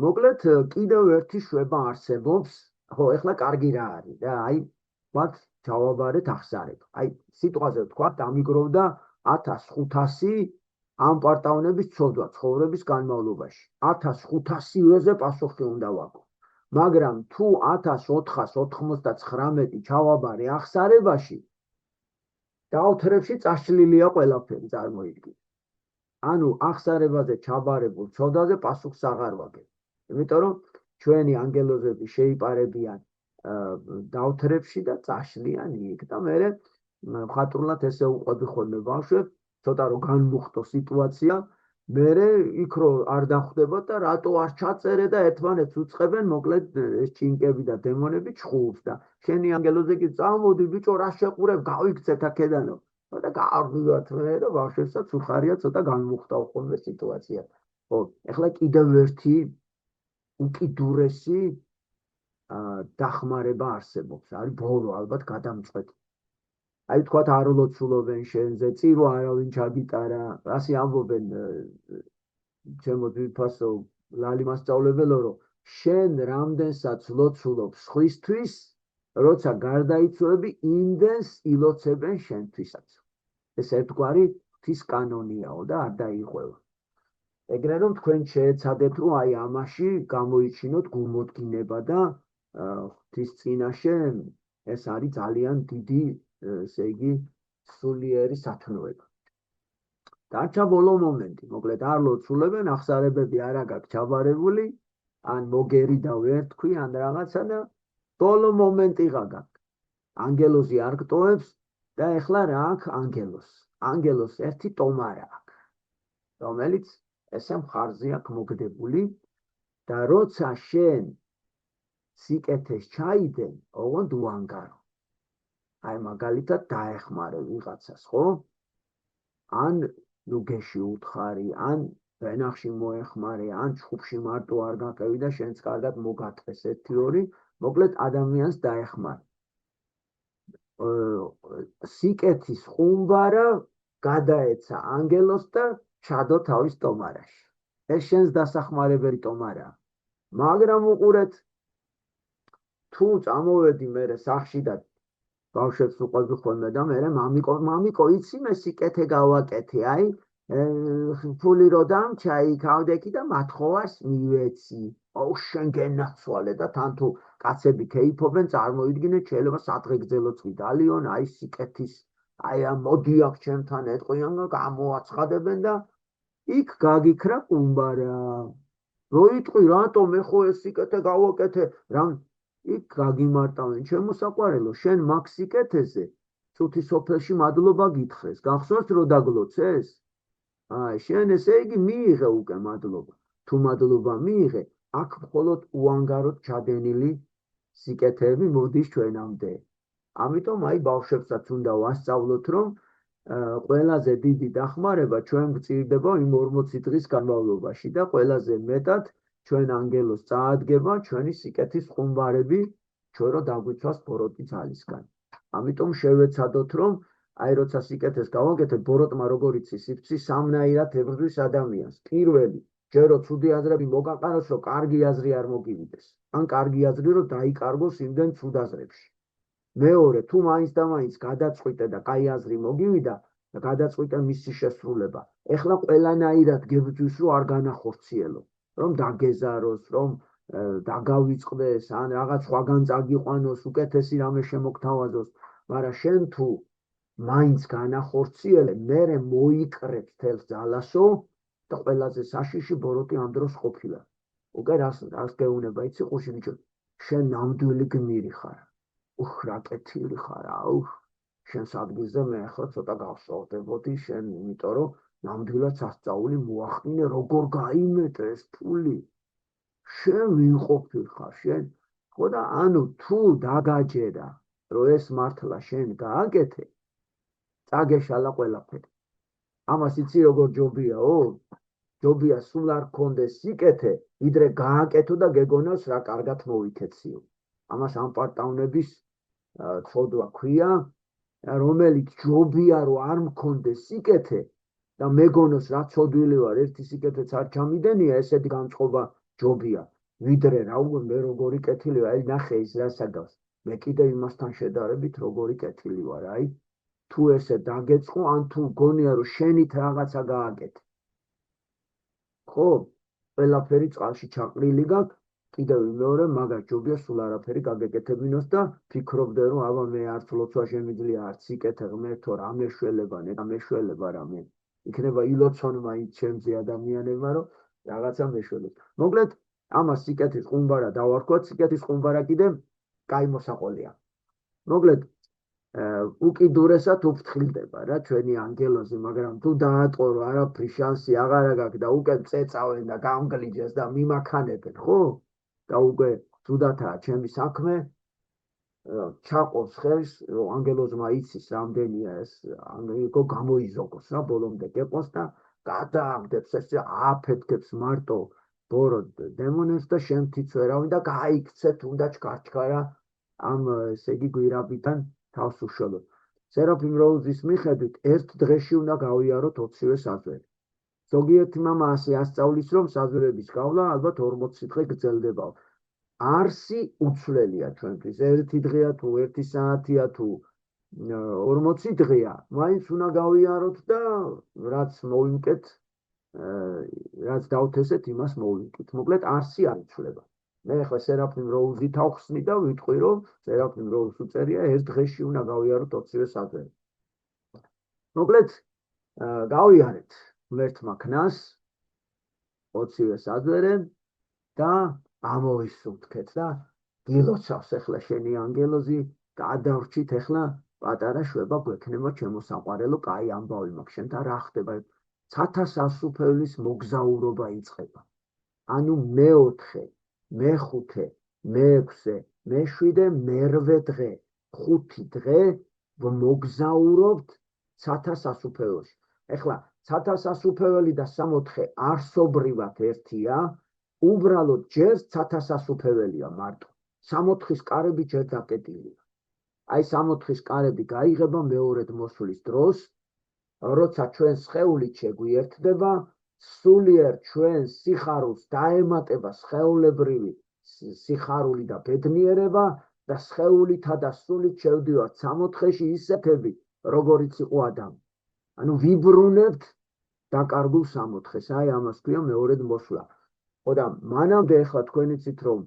მოკლედ კიდევ ერთი შვება არსებობს, ხო, ეხლა კარგი რა არის და აი ვთქვათ ჯავაბარეთ ახსარებ. აი სიტყვაზე ვთქვათ ამიგროვდა 1500 ამ პარტავნების ცოდვა ცხოვრების განმავლობაში. 1500-ზე პასუხი უნდა ვაკო. მაგრამ თუ 1499 ჩავაბარე ახსარებაში, დაოთრებში წაშლილია ყველაფერი, წარმოიდგინე. ანუ ახსარებაზე ჩაბარებულ ცოდაზე პასუხს აღარ ვაგებ. იმიტომ რომ ჩვენი ანგელოზები შეიპარებიან დაოთრებში და წაშლიან იქ და მე მხატვრულად ესე უყვები ხოლმე ბავშვებს, ცოტა რომ განმუხტო სიტუაცია, მე იქ რო არ დახვდებოდ და რატო არ ჩაწერე და ერთმანეთს უწყებენ, მოკლედ ეს ჭინკები და დემონები ჩხუბს და შენი ანგელოზე კი წამოდი ბიჭო, რა შეყურებ, გავიქცეთ აქედანო. და გავდივართ მე და ბავშვებსაც უხარია ცოტა განმუხტავ ხოლმე სიტუაცია. ხო, ეხლა კიდევ ერთი უკიდურესი დახმარება არსებობს, არის ბოლო ალბათ გადამწყვეტი. აი თქვათ არ ულოცულობენ შენზე, წირო არავინ ჩაგიტარა, ასე ამბობენ ჩემო ძვირფასო ლალი მასწავლებელო, რომ შენ რამდენსაც ლოცულობ სხვისთვის, როცა გარდაიცვალები, იმდენს ილოცებენ შენთვისაც. ეს ერთგვარი ღვთის კანონიაო და არ დაიღვევა. ეგრე რომ თქვენ შეეცადეთ, რომ აი ამაში გამოიჩინოთ გულმოდგინება და ღვთის წინაშე ეს არის ძალიან დიდი, ესე იგი, სულიერი სათნოება. დარჩა ბოლო მომენტი, მოკლედ არ ლოცულებენ, ახსარებები არა გაქვს ჩაბარებული, ან მოგერი და ვერ თქვი, ან რაღაცა და ბოლო მომენტიღა გაქვს. ანგელოზი არ გტოვებს და ეხლა რა აქვს ანგელოს? ანგელოს ერთი ტომარა აქვს, რომელიც ესე მხარზე აქვს მოგდებული და როცა შენ სიკეთეს ჩაიდენ, ოღონდ უანგარო. აი მაგალითად დაეხმარე ვიღაცას, ხო? ან ლუგეში უთხარი, ან ვენახში მოეხმარე, ან ჩხუბში მარტო არ გაყევი და შენც კარგად მოგატყეს 1-2, მოკლედ ადამიანს დაეხმარე. სიკეთის ხუმბარა გადაეცა ანგელოს და ჩადო თავის ტომარაში. ეს შენს დასახმარებელი ტომარაა. მაგრამ უყურეთ, თუ წამოვედი მე სახში და ბავშვებს უყვები ხოლმე და მე მამიკო იცი მე სიკეთე გავაკეთე, აი ფული რო დამჩაიქავდექი და მათხოვარს მივეცი. აუ შენ გენაცვალე და თან თუ კაცები ქეიფობენ, წარმოიდგინე შეიძლება სადღეგრძელოც ვიდალიონ, აი სიკეთის, აი მოდი აქ ჩემთან ეტყვიან და გამოაცხადებენ და იქ გაგიქრა ყუმბარა. რო იტყვი რატომ ეხო ეს სიკეთე გავაკეთე, რამ იქ გაგიმარტავენ, ჩემო საყვარელო, შენ მაგ სიკეთეზე წუთი სოფელში მადლობა გითხრეს, გახსოვს რო დაგლოცეს? აი შენ ესე იგი მიიღე უკვე მადლობა. თუ მადლობა მიიღე, აქ მხოლოდ უანგაროდ ჩადენილი სიკეთეები მოდის ჩვენამდე. ამიტომ აი ბავშვებსაც უნდა ვასწავლოთ, რომ ყველაზე დიდი დახმარება ჩვენ გვწირდება იმ 40 დღის განმავლობაში და ყველაზე მეტად ჩვენ ანგელოს წაადგება ჩვენი სიკეთის ხუმბარები, ჩვენ რო დაგვიცვას ბოროტი ძალისგან. ამიტომ შევეცადოთ, რომ აი როცა სიკეთეს გავაკეთებ, ბოროტმა როგორ იცის სიფცი სამნაირად ებრძვის ადამიანს. პირველი, ჯერო ცუდი აზრები მოგაყაროს, რომ კარგი აზრი არ მოგივიდეს. ან კარგი აზრი რომ დაიკარგოს იმდენ ცუდ აზრებში. მეორე, თუ მაინც და მაინც გადაწყვიტე და კაი აზრი მოგივიდა და გადაწყვიტე მისი შესრულება, ეხლა ყველანაირად გებრძვის, რომ არ განახორციელო, რომ დაგეზაროს, რომ დაგავიწყდეს, ან რაღაც სხვაგან წაგიყვანოს, უკეთესი რამე შემოგთავაზოს, მაგრამ შენ თუ მაინც განახორციელე, მერე მოიკრებ თელს ძალასო და ყველაზე საშიში ბოროტი ამ დროს ყოფილა. უკვე რას გეუნება, იცი ყუში ბიჭო, შენ ნამდვილი გმირი ხარ. რა კეთილი ხარ, აუ, შენს ადგილზე მე ახლა ცოტა გავსწორდებოდი შენ, იმიტომ რომ ნამდვილად სასწაული მოახდინე, როგორ გაიმეტე ეს ფული. შენ ვინ ყოფილ ხარ, შენ? ხო და ანუ თუ დაგაჯერა, რომ ეს მართლა შენ გააკეთე, წაგეშალა ყველაფერი. ამას იცი როგორ ჯობიაო? ჯობია სულ არ გქონდეს სიკეთე, ვიდრე გააკეთო და გეგონოს რა კარგად მოვიქეციო. ამას ამპარტავნების ცოდვა ქვია, რომელიც ჯობია რომ არ მქონდეს სიკეთე და მეგონოს რა ცოდვილი ვარ, ერთი სიკეთეც არ ჩამიდენია, ესეთი განწყობა ჯობია, ვიდრე რა მე როგორი კეთილი ვარ, აი ნახე ის რასაგავს, მე კიდე იმასთან შედარებით როგორი კეთილი ვარ, აი თუ ესე დაგეწყო, ან თუ გონია რომ შენით რაღაცა გააკეთე. ხო, ყველაფერი წყალში ჩაყრილი გაქვს, კიდევ მეორე მაგას ჯობია სულ არაფერი გაგეკეთებინოს და ფიქრობდე რომ აბა მე არც ლოცვა შემიძლია არც იკეთე ღმერთო რა მეშველება რამე იქნება ილოცონ მაინც ჩემზე ადამიანებმა რომ რაღაცა მეშველებს მოკლედ ამას სიკეთის ყუმბარა დავარქვათ სიკეთის ყუმბარა კიდე კაი მოსაყოლია მოკლედ უკიდურესად უფრთხილდება რა ჩვენი ანგელოზი მაგრამ თუ დაატყო არაფრის შანსი აღარ გაქვს და უკვე წეწავენ და გამგლიჯეს და მიმაქანებენ ხო და უკვე თუდათაა ჩემი საქმე ჩაყოს ხელს რომ ანგელოზმა იცის რამდენია ეს ანგელოზო გამოიზოგოს რა ბოლომდე გეყოს და გადააგდებს ეს აფეთქებს მარტო ბორო დემონებს და შემთიც ვერავინ და გაიქცე თუნდაც ჩქარჩქარა ამ ესე იგი გვირაბიდან თავს უშველოდ სერაფიმ როუზის მიხედვით ერთ დღეში უნდა გავიაროთ 20-ვე საზვერი ზოგიერთი მამა ასე ასწავლის რომ საზვერების გავლა ალბათ 40 დღე გრძელდება არსი უცვლელია ჩვენთვის ერთი დღეა თუ ერთი საათია თუ 40 დღეა მაინც უნდა გავიაროთ და რაც მოვიმკეთ რაც დავთესეთ იმას მოვიმკეთ მოკლედ არსი არ იცვლება მე ხო სერაფიმ როუზი თავხსნი და ვიტყვი რომ სერაფიმ როუზს უწერია ერთ დღეში უნდა გავიაროთ 20-ვე საზვერი მოკლედ გავიარეთ ღმერთმა ქნას 20-ვე საზვერე და ამოვისუნთქეთ და გილოცავს ახლა შენი ანგელოზი გადავრჩით ახლა პატარა შვება გვექნება ჩემო საყვარელო კაი ამბავი მაქვს შენთან რა ხდება ცათა სასუფეველის მოგზაურობა იწყება ანუ მე-4 მე-5 მე-6 მე-7 მე-8 დღე 5 დღე მოგზაურობთ ცათა სასუფეველში ახლა ცათა სასუფეველი და 64 არსობრივად ერთია უბრალოდ ჯერ ცათა სასუფეველია მარტო 64-ის კარები ჯერ დაკეტილია აი 64-ის კარები გაიღება მეორედ მოსვლის დროს როცა ჩვენ სხეულით შეგვიერთდება სულიერ ჩვენ სიხარულს დაემატება სხეულებრივი სიხარული და ბედნიერება და სხეულითა და სულით შევდივართ 64-ში ისეთები როგორიც იყო ადამი ანუ ვიბრუნებთ დაკარგულ 64-ს აი ამას ქვია მეორედ მოსვლა ხო და მანამდე ახლა თქვენ იცით რომ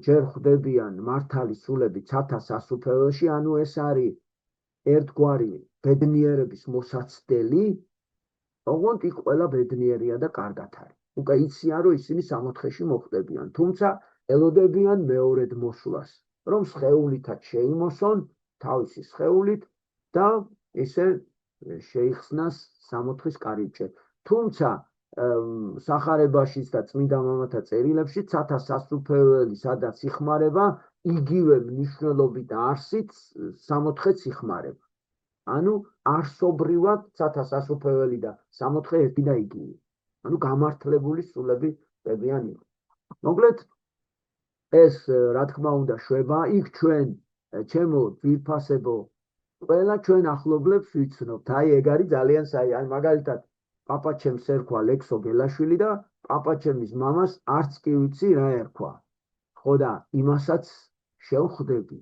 ჯერ ხვდებიან მართალი სულები ცათა სასუფეველში ანუ ეს არის ერთგვარი ბედნიერების მოსაცდელი ოღონდ იქ ყველა ბედნიერია და კარგად არის უკვე იციან რომ ისინი 64-ში მოხვდებიან თუმცა ელოდებიან მეორედ მოსვლას რომ სხეულითაც შეიმოსონ თავისი სხეულით და ესე შეიხსნას 64-ის კარიბჭე თუმცა სახარებაშიც და წმინდა მამათა წერილებში ცათა სასუფეველი სადაც იხმარება იგივე მნიშვნელობით და არსით 64-ს იხმარება ანუ არსობრივად ცათა სასუფეველი და 64 ერთი და იგივე ანუ გამართლებული სულები დებიან იქ მოკლედ ეს რა თქმა უნდა შვება იქ ჩვენ ჩემო ძვირფასებო ყველა ჩვენ ახლობლებს ვიცნობთ აი ეგ არის ძალიან საი აი მაგალითად პაპაჩემს ერქვა ლექსო გელაშვილი და პაპაჩემის მამას არც კი ვიცი რა ერქვა ხო და იმასაც შევხვდები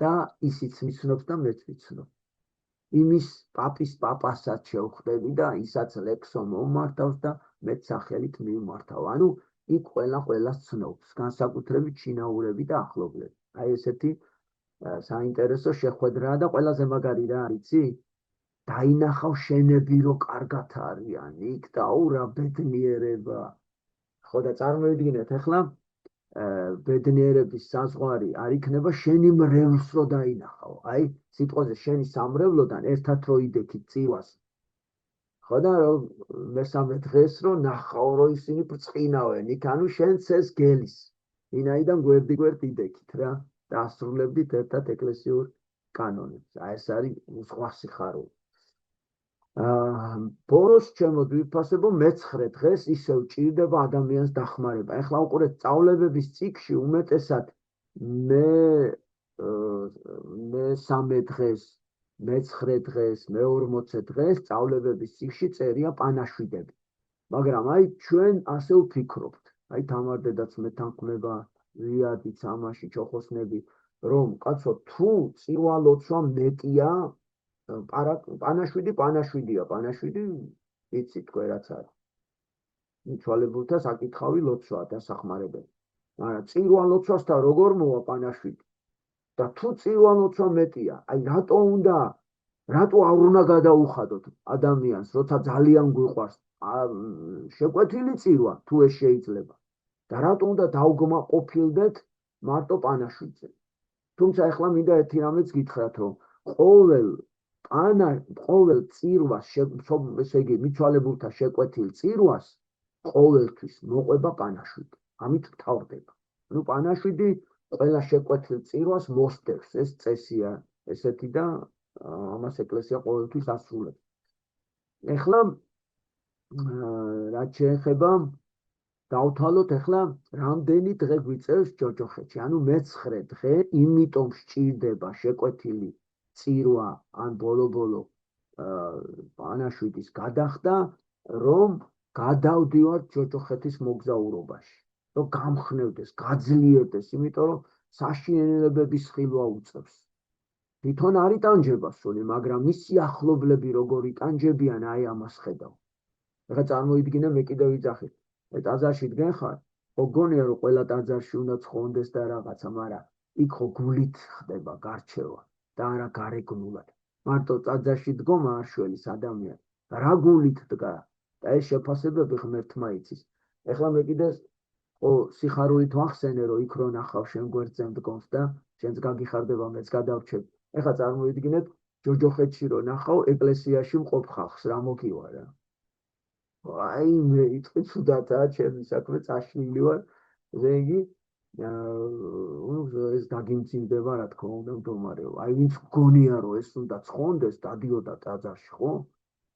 და ისიც ვიცნობს და მეც ვიცნობ იმის პაპის პაპასაც შევხვდები და ისაც ლექსო მომმართავს და მეც სახელით მიმართავ ანუ იქ ყველას ცნობს განსაკუთრებით ჩინაურები და ახლობლები აი ესეთი საინტერესო შეხვედრაა და ყველაზე მაგარი რა არიცი დაინახავ შენები რო კარგად არიან იქ და რა ბედნიერება ხო და წარმოიდგინეთ ახლა ბედნიერების საზღვარი არ იქნება შენი მრევლს რო დაინახავ აი სიტყვაზე შენი სამრევლოდან ერთად რო იდექით წივას ხო და მესამე დღეს რო ნახავ რო ისინი ბრწყინავენ იქ ანუ შენც ეს გელის ვინაიდან გვერდ იდექით რა და ასრულებდით ერთად ეკლესიურ კანონებს აი ეს არის სხვა სიხარული ბოროს ჩემო ძვირფასებო მე-9 დღეს ისევ ჭირდება ადამიანს დახმარება ეხლა უყურეთ სწავლებების წიგნში უმეტესად მე-3 დღეს მე-9 დღეს მე-40 დღეს სწავლებების წიგნში წერია პანაშვიდები მაგრამ აი ჩვენ ასე ვფიქრობთ აი თამარ-დედაც მეთანხმება ვიადიც ამაში ჩოხოსნები რომ კაცო თუ წირვა-ლოცვა მეტია პანაშვიდია, პანაშვიდი იცით თქვენ რაც არის. მიცვალებულთა საკითხავი ლოცვაა დასახმარებელი. მაგრამ წირვან ლოცვასთან როგორ მოვა პანაშვიდი? და თუ წირვან ლოცვა მეტია, აი რატო არ უნდა გადაუხადოთ ადამიანს, როცა ძალიან გვიყვარს შეკვეთილი წირვა, თუ ეს შეიძლება. და რატო უნდა დავგმაყოფილდეთ მარტო პანაშვიდზე? თუმცა ახლა მინდა ერთი რამეც გითხრათ, რომ ყოველ წირვას, ესე იგი მიცვალებულთა შეკვეთილ წირვას ყოველთვის მოყვება პანაშვიდი. ამით მთავრდება. ანუ პანაშვიდი ყველა შეკვეთილ წირვას მოსდევს, ეს წესია ესეთი და ამას ეკლესია ყოველთვის ასრულებს. ეხლა რაც შეეხება დავთვალოთ ახლა რამდენი დღე გვიწევს ჯოჯოხეთში. ანუ მე-9 დღე, იმიტომ სჭირდება შეკვეთილი წირვა ან ბოლო პანაშვიდის გადახდა, რომ გადავდივართ ჯოჯოხეთის მოგზაურობაში. რომ გამხნევდეს, გაძლიერდეს, იმიტომ რომ საშინელებების ხილვა უწევს. თვითონ არ იტანჯება სული, მაგრამ მისი ახლობლები როგორ იტანჯებიან, აი ამას ხედავ. ეხლა წარმოიდგინე, მე კიდევ ვიძახი, ტაძარში დგენ ხარ, ხო გონია რომ ყველა ტაძარში უნდა ცხონდეს და რაღაცა, მაგრამ იქ ხო გულით ხდება გარჩევა და არა გარეგნულად. მარტო ტაძარში დგომა არ შველის ადამიანი. რა გულით დგა? და ეს შეფასებები ღმერთმა იცის. ეხლა მე კიდე სიხარულით ვახსენე, რომ იქ რო ნახავ შენ გვერდზე მდგომს და შენც გაგიხარდება, მეც გადავრჩებ. ეხლა წარმოიდგინეთ, ჯოჯოხეთში რო ნახავ, ეკლესიაში მყოფ ხალხს, რა მოგივა რა. აი მე იტყვი ცუდათაა ჩემი საქმე, წაშლილი ვარ. ესე იგი, ეს დაგიმძიმდება, რა თქმა უნდა, მდგომარეო. აი ვინც გონია რომ ეს უნდა ცხონდეს, დადიოდა ტაძარში, ხო?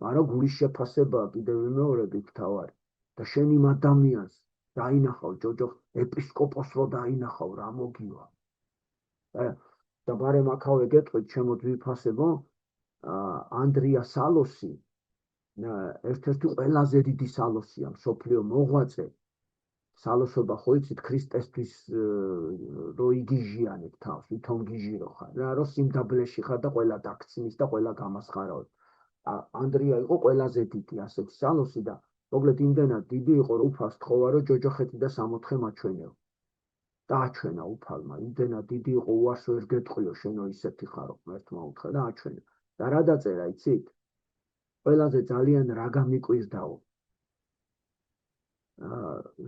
მაგრამ გულის შეფასებაა კიდევ მეორები მთავარი. და შენ იმ ადამიანს დაინახავ ჯოჯოხ ეპისკოპოსს რო დაინახავ, რა მოგივა. და ბარემ აქავე გეტყვით, ჩემო ძვირფასებო, ანდრია სალოსი ერთ-ერთი ყველაზე დიდი სალოსია, მსოფლიო მოღვაწე. სალოსობა ხო იცით, ქრისტესთვის რო იგიჟიანებ თავს, ვითომ გიჟირო ხარ, რა რო სიმდაბლეში ხარ და ყველა დაქცინის და ყველა გამასხარავ. ანდრია იყო ყველაზე დიდი ასეთი სალოსი და მოკლედ იმდენად დიდი იყო, რომ უფალს თხოვა, რომ ჯოჯოხეთი და 64 მაჩვენეო. დააჩვენა უფალმა, იმდენად დიდი იყო, უარს ვერ გეტყვიო, შენო ისეთი ხარო, ღმერთმა უთხრა და აჩვენა. და რა დაწერა, იცით? ყველაზე ძალიან რა გამიკვირდაო.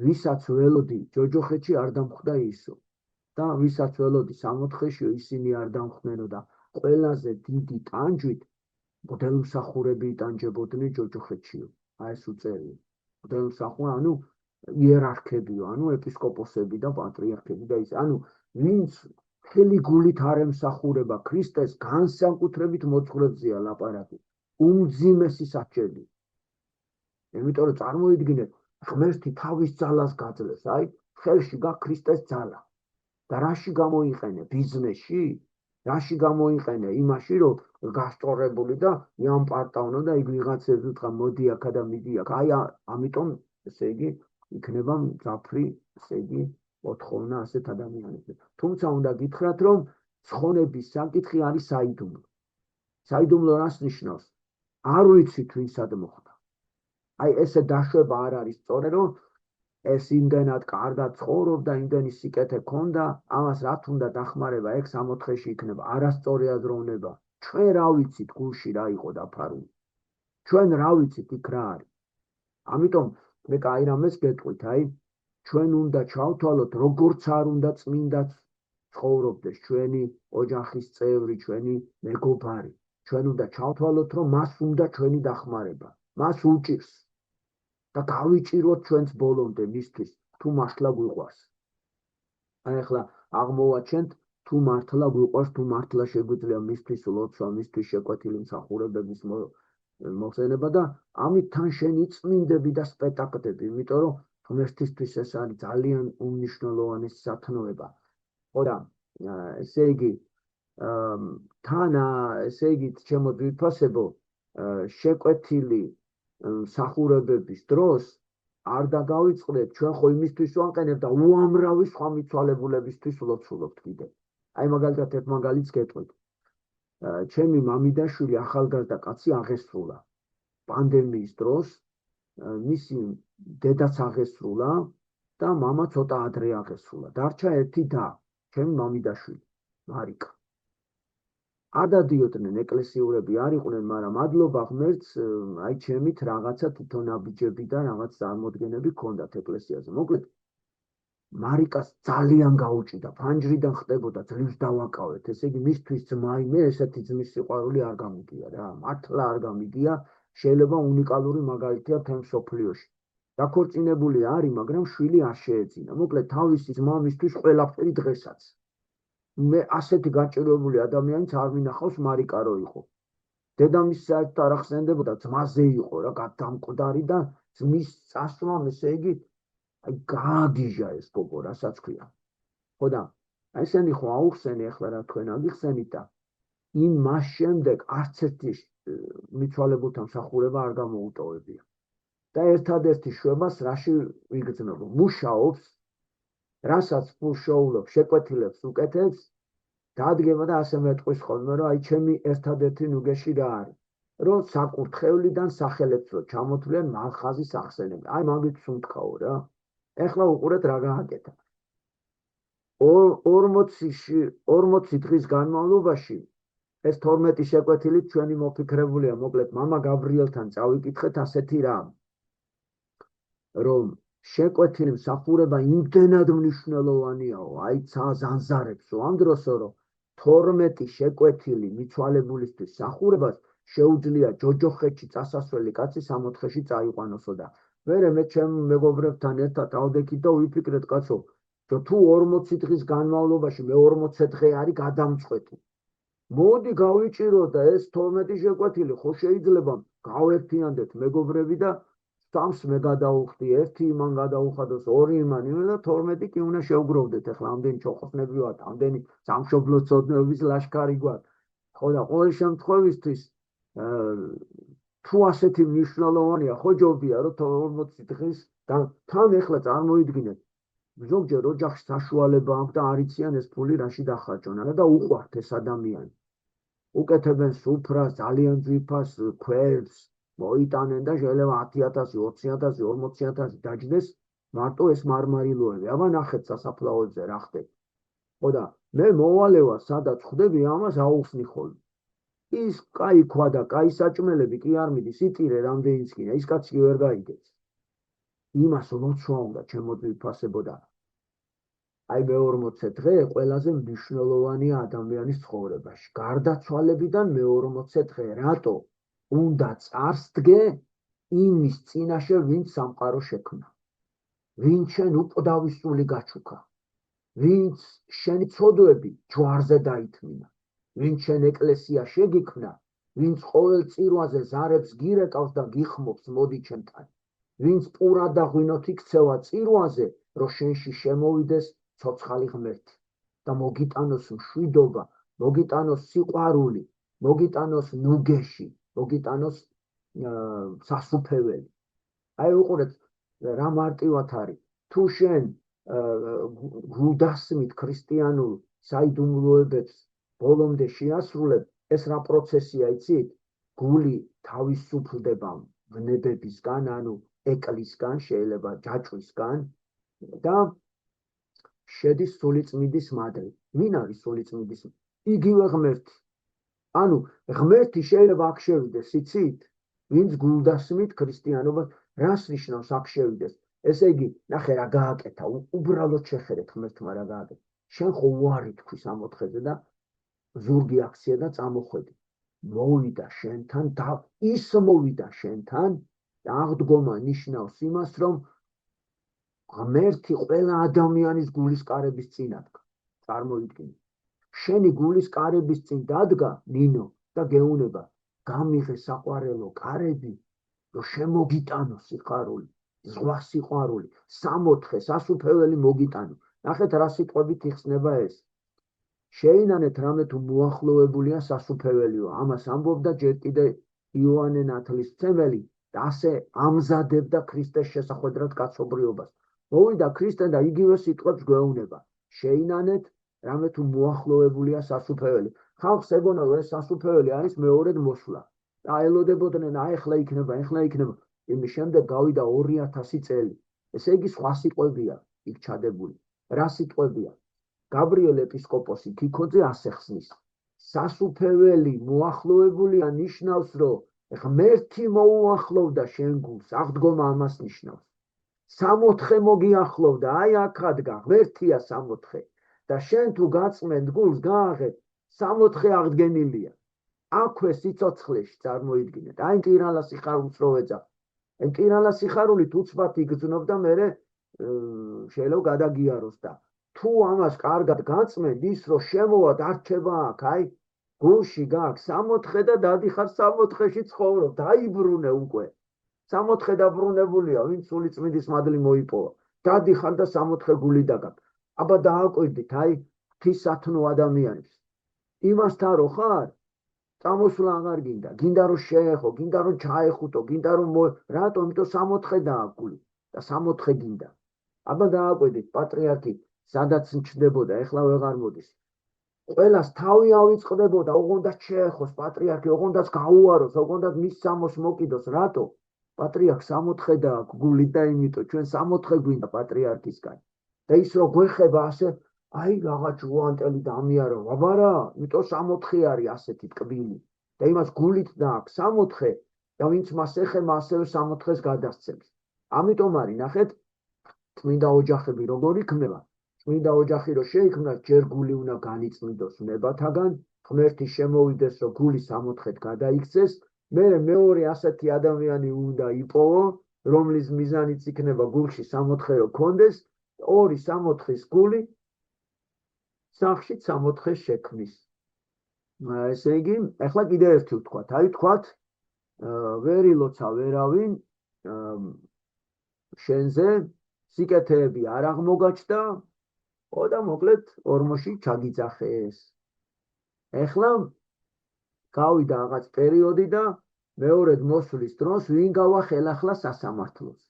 ვისაც ველოდი ჯოჯოხეთში არ დამხვდა ისო. და ვისაც ველოდი 64-ში ისინი არ დამხვდნენო და ყველაზე დიდი ტანჯვით მღვდელმსახურები იტანჯებოდნენ ჯოჯოხეთშიო. აი ეს უწერია. მღვდელმსახურე, ანუ იერარქებიო, ანუ ეპისკოპოსები და პატრიარქები და ის, ანუ ვინც მთელი გულით არ ემსახურება ქრისტეს, განსაკუთრებით მოძღვრებზეა ლაპარაკი. უმძიმესი საჭელი. იმიტომ რომ წარმოიდგინეთ, ღმერთი თავის ძალას გაძლეს, აი, ხელში გაქვს ქრისტეს ძალა. და რაში გამოიყენე? ბიზნესში? რაში გამოიყენე? იმაში, რომ გასწორებული და იამპარტავნო და იქ ვიღაცებს უთხრა, მოდი აქა და მიდი აქ. აი, ამიტომ, ესე იგი, იქნება მძაფრი, ესე იგი, ოთხოვნა ასეთ ადამიანებზე. თუმცა უნდა გითხრათ, რომ ცხონების საკითხი არის საიდუმლო. საიდუმლო რას ნიშნავს? არ ვიცით ვინსად მოხდა. აი ესე დაშვება არ არის სწორი, რომ ეს იმდენად კარგად ცხოვრობდა, იმდენი სიკეთე ჰქონდა, ამას რა თქმა უნდა დახმარება, ეგ 64-ში იქნება, არასწორი აზროვნება. ჩვენ რა ვიცით გულში რა იყო დაფარული. ჩვენ რა ვიცით იქ რა არის. ამიტომ მე კაი რამეს გეტყვით, აი, ჩვენ უნდა ჩავთვალოთ, როგორც არ უნდა წმინდაც ცხოვრობდეს ჩვენი ოჯახის წევრი, ჩვენი მეგობარი. ჩვენ უნდა ჩავთვალოთ, რომ მას უნდა ჩვენი დახმარება. მას უჭირს. და გავიჭიროთ ჩვენც ბოლომდე მისთვის, თუ მართლა გვიყვარს. აი ახლა აღმოვაჩენთ, თუ მართლა გვიყვარს, თუ მართლა შეგვიძლია მისთვის ლოცვა, მისთვის შეკვეთილი მსახურებების მოხსენება და ამით თან შენი წმინდები და სპექტაკლები, იმიტომ რომ ღმერთისთვის ეს არის ძალიან უმნიშვნელოვანესი სათნოება. ხო და ესე იგი, თან ესე იგი, ჩემო ძვირფასებო, შეკვეთილი მსახურებების დროს არ დაგავიწყდეთ, ჩვენ ხო იმისთვის ვაყენებთ და უამრავი სხვა მიცვალებულებისთვის ვლოცულობთ კიდე. აი მაგალითად ერთ მაგალითს გეტყვით. ჩემი მამიდაშვილი ახალგაზრდა კაცი აღესრულა. პანდემიის დროს მისი დედაც აღესრულა და მამა ცოტა ადრე აღესრულა. დარჩა ერთი და, ჩემი მამიდაშვილი, მარიკა. არ დადიოდნენ ეკლესიურები არ იყვნენ, მაგრამ მადლობა ღმერთს, აი ჩემით რაღაცა თვითონ აბიჯები და რაღაც წარმოდგენები ჰქონდათ ეკლესიაზე. მოკლედ მარიკას ძალიან გაუჭიდა, ფანჯრიდან ხდებოდა, ძლივს დავაკავეთ. ესე იგი მისთვის ძმა იმე ესეთი ძმის სიყვარული არ გამიგია რა, მართლა არ გამიგია, შეიძლება უნიკალური მაგალითია თემ სოფლიოში. დაქორწინებული არის, მაგრამ შვილი არ შეეძინა. მოკლედ თავისი ძმა მისთვის ყველაფერი დღესაც. მე ასეთი გაჭირვებული ადამიანიც არ მინახავს მარიკა რო იყო. დედამისს საერთოდ არ ახსენდებოდა, ძმაზე იყო რა, გადამკვდარი და ძმის წასვლამ, ესე იგი აი გააგიჟა ეს გოგო, რასაც ქვია. ხო და აი ესენი ხო აუხსენე ახლა რა თქვენ აგიხსენით და იმ მას შემდეგ არც ერთი მიცვალებულთა მსახურება არ გამოუტოვებია. და ერთადერთი შვებას რაში ვიგრძნობ? მუშაობს, რასაც ფულშოულობს, შეკვეთილებს უკეთებს, დადგება და ასე მეტყვის ხოლმე, რომ აი ჩემი ერთადერთი ნუგეში რა არის, რომ საკურთხევლიდან სახელებს რო ჩამოთვლიან მალხაზის ახსენები. აი მაგით სუნთქაო რა. ეხლა უყურეთ რა გააკეთა. 40 დღის განმავლობაში ეს 12 შეკვეთილით ჩვენი მოფიქრებულია, მოკლედ მამა გაბრიელთან წავიკითხეთ ასეთი რამ, რომ შეკვეთილი მსახურება იმდენად მნიშვნელოვანიაო, აი ზანზარებსო ამ დროსო, რომ 12 შეკვეთილი მიცვალებულისთვის მსახურებას შეუძლია ჯოჯოხეთში წასასვლელი კაცი 60-ში წაიყვანოსო და მერე მე ჩემ მეგობრებთან ერთად ავდექით და ვიფიქრეთ, კაცო, რომ თუ 40 დღის განმავლობაში მე 40 დღე არის გადამწყვეტი. მოდი გავიჭირო და ეს 12 შეკვეთილი ხო შეიძლება გავერთიანდეთ მეგობრები და სამს მე გადაუხდი, ერთი იმან გადაუხადოს, ორი იმანი და 12 კი უნდა შევგროვდეთ. ახლა ამდენი ჩოხოსნები ვართ, ამდენი სამშობლო ცოდნების ლაშქარი გვაქვს. ხო და ყოველ შემთხვევისთვის თუ ასეთი მნიშვნელოვანია, ხო ჯობია რომ 40 დღის და თან ახლა წარმოიდგინეთ, ზოგჯერ ოჯახში საშუალება აქვს და არ იციან ეს ფული რაში დახარჯონ და უყვართ ეს ადამიანი. უკეთებენ სუფრას, ძალიან ძვირფას ქვევრს მოიტანენ და შეიძლება 10,000, 20,000, 40,000 დაჯდეს მარტო ეს მარმარილოები. აბა ნახეთ სასაფლაოებზე რა ხდება. ხო და მე მოვალევა სადაც ხვდები ამას აუხსნი ხოლმე. ის კაი ქვა და კაი საჭმელები კი არ მიდის, იტირე რამდენიც კი, ის კაცი ვერ გაიგებს. იმას ლოცვა უნდა ჩემოძვირფასებოდა. აი მე-40 დღე ყველაზე მნიშვნელოვანია ადამიანის ცხოვრებაში. გარდაცვალებიდან მე-40 დღე რატო უნდა წარსდგე იმის წინაშე, ვინც სამყარო შექმნა, ვინც შენ უკვდავისწული გაჩუქა, ვინც შენი ცოდვები ჯვარზე დაითმინა, ვინც შენ ეკლესია შეგიქმნა, ვინც ყოველ წირვაზე ზარებს გირეკავს და გიხმობს მოდი ჩემთან, ვინც პურა და ღვინოთ იქცევა წირვაზე, რომ შენში შემოვიდეს ცოცხალი ღმერთი და მოგიტანოს მშვიდობა, მოგიტანოს სიყვარული, მოგიტანოს ნუგეში, მოგიტანოს სასუფეველი. აი უყურეთ რა მარტივად არის. თუ შენ გულდასმით ქრისტიანულ საიდუმლოებებს ბოლომდე შეასრულებ, ეს რა პროცესია იცით? გული თავისუფლდება ვნებებისგან, ანუ ეკლისგან, შეიძლება ჯაჭვისგან და შედის სულიწმიდის მადლი. ვინ არის სულიწმიდის? იგივე ღმერთი. ანუ ღმერთი შეიძლება აქ შევიდეს, იცით? ვინც გულდასმით ქრისტიანობას, რას ნიშნავს აქ შევიდეს? ესე იგი, ნახე რა გააკეთა, უბრალოდ შეხედეთ ღმერთმა რა გააკეთა. შენ ხო უარი თქვის ამ 4-ზე და ზურგი აქცია და წამოხვედი. მოვიდა შენთან და ის მოვიდა შენთან და აღდგომა ნიშნავს იმას, რომ ღმერთი ყველა ადამიანის გულის კარების წინ ადგა. წარმოიდგინე. შენი გულის კარების წინ დადგა ნინო და გეუნება, გამიღე საყვარელო კარები, რომ შემოგიტანო სიხარული, ზღვა სიყვარული, 60 სასუფეველი მოგიტანო. ნახეთ რა სიტყვებით იხსნება ეს. შეინანეთ რამე თუ მოახლოებულია სასუფეველიო. ამას ამბობდა ჯერ კიდე იოანე ნათლისმცემელი და ასე ამზადებდა ქრისტეს შესახვედრად კაცობრიობას. მოვიდა ქრისტე და იგივე სიტყვებს გვეუბნება. შეინანეთ რამე თუ მოახლოებულია სასუფეველი. ხალხს ეგონა რომ ეს სასუფეველი არის მეორედ მოსვლა. და ელოდებოდნენ, ახლა იქნება, ახლა იქნება. იმის შემდეგ გავიდა 2000 წელი. ესე იგი სხვა სიტყვებია იქ ჩადებული. რა სიტყვებია? გაბრიელ ეპისკოპოსი თიქოძე ასე ხსნის. სასუფეველი მოახლოებულია ნიშნავს, რომ ღმერთი მოუახლოვდა შენ გულს, აღდგომა ამას ნიშნავს. 64 მოგიახლოვდა, აი აქ ადგა, ღმერთია 64 და შენ თუ გაწმენდ გულს, გააღებ, 64 აღდგენილია. აქვე სიცოცხლეში წარმოიდგინეთ. აი მტირალა სიხარულს რო ეძახ. მტირალა სიხარულით უცბად იგრძნობს და მერე შეიძლება გადაგიაროს და თუ ამას კარგად გაწმენდ, ის რომ შემოვა დარჩება აქ, აი გულში გაქვს 64 და დადიხარ 64-ში ცხოვრობ, დაიბრუნე უკვე. 64 დაბრუნებულია, ვინც სულიწმიდის მადლი მოიპოვა. დადიხარ და 64 გული დაგაქვს. აბა დააკვირდით, აი ღვთისათნო ადამიანებს. იმასთან რო ხარ, წამოსვლა აღარ გინდა, გინდა რომ შეეხო, გინდა რომ ჩაეხუტო, გინდა რომ რატომ? იმიტომ 64 დააქვს გული და 64 გინდა. აბა დააკვირდით, პატრიარქი სადაც ჩნდებოდა, ეხლა ვეღარ მოდის. ყველას თავი ავიწყდებოდა, ოღონდაც შეეხოს პატრიარქი, ოღონდაც გაუაროს, ოღონდაც მის სამოს მოკიდოს, რატო? პატრიარქ 64 დააქვს გული და იმიტომ ჩვენ 64 გვინდა პატრიარქისგან. და ის რო გვეხება ასე, აი რაღაც უანტელი დამიარა, ვაბარა, იმიტომ 64 არის ასეთი ტკბილი. და იმას გულით დააქვს 64 და ვინც მას ეხება, ასევე 64-ს გადასცემს. ამიტომ არის, ნახეთ, წმინდა ოჯახები როგორ იქმნება. წმინდა ოჯახი რო შეიქმნას, ჯერ გული უნდა განიწმინდოს ნებათაგან, ღმერთი შემოვიდეს, რომ გული 64-ად გადაიქცეს, მეორე ასეთი ადამიანი უნდა იპოვო, რომლის მიზანიც იქნება გულში 64 რო კონდეს, 2-64-ის გული სახში 64 შექმნის. ესე იგი, ახლა კიდე ერთი ვთქვათ, აი ვთქვათ, ვერ ილოცა ვერავინ შენზე, სიკეთეები არ აღმოგაჩნდა, და მოკლედ ორმოში ჩაგიძახეს. ეხლა გავიდა რაღაც პერიოდი და მეორედ მოსვლის დროს ვინ გავახელახლა სასამართლოს.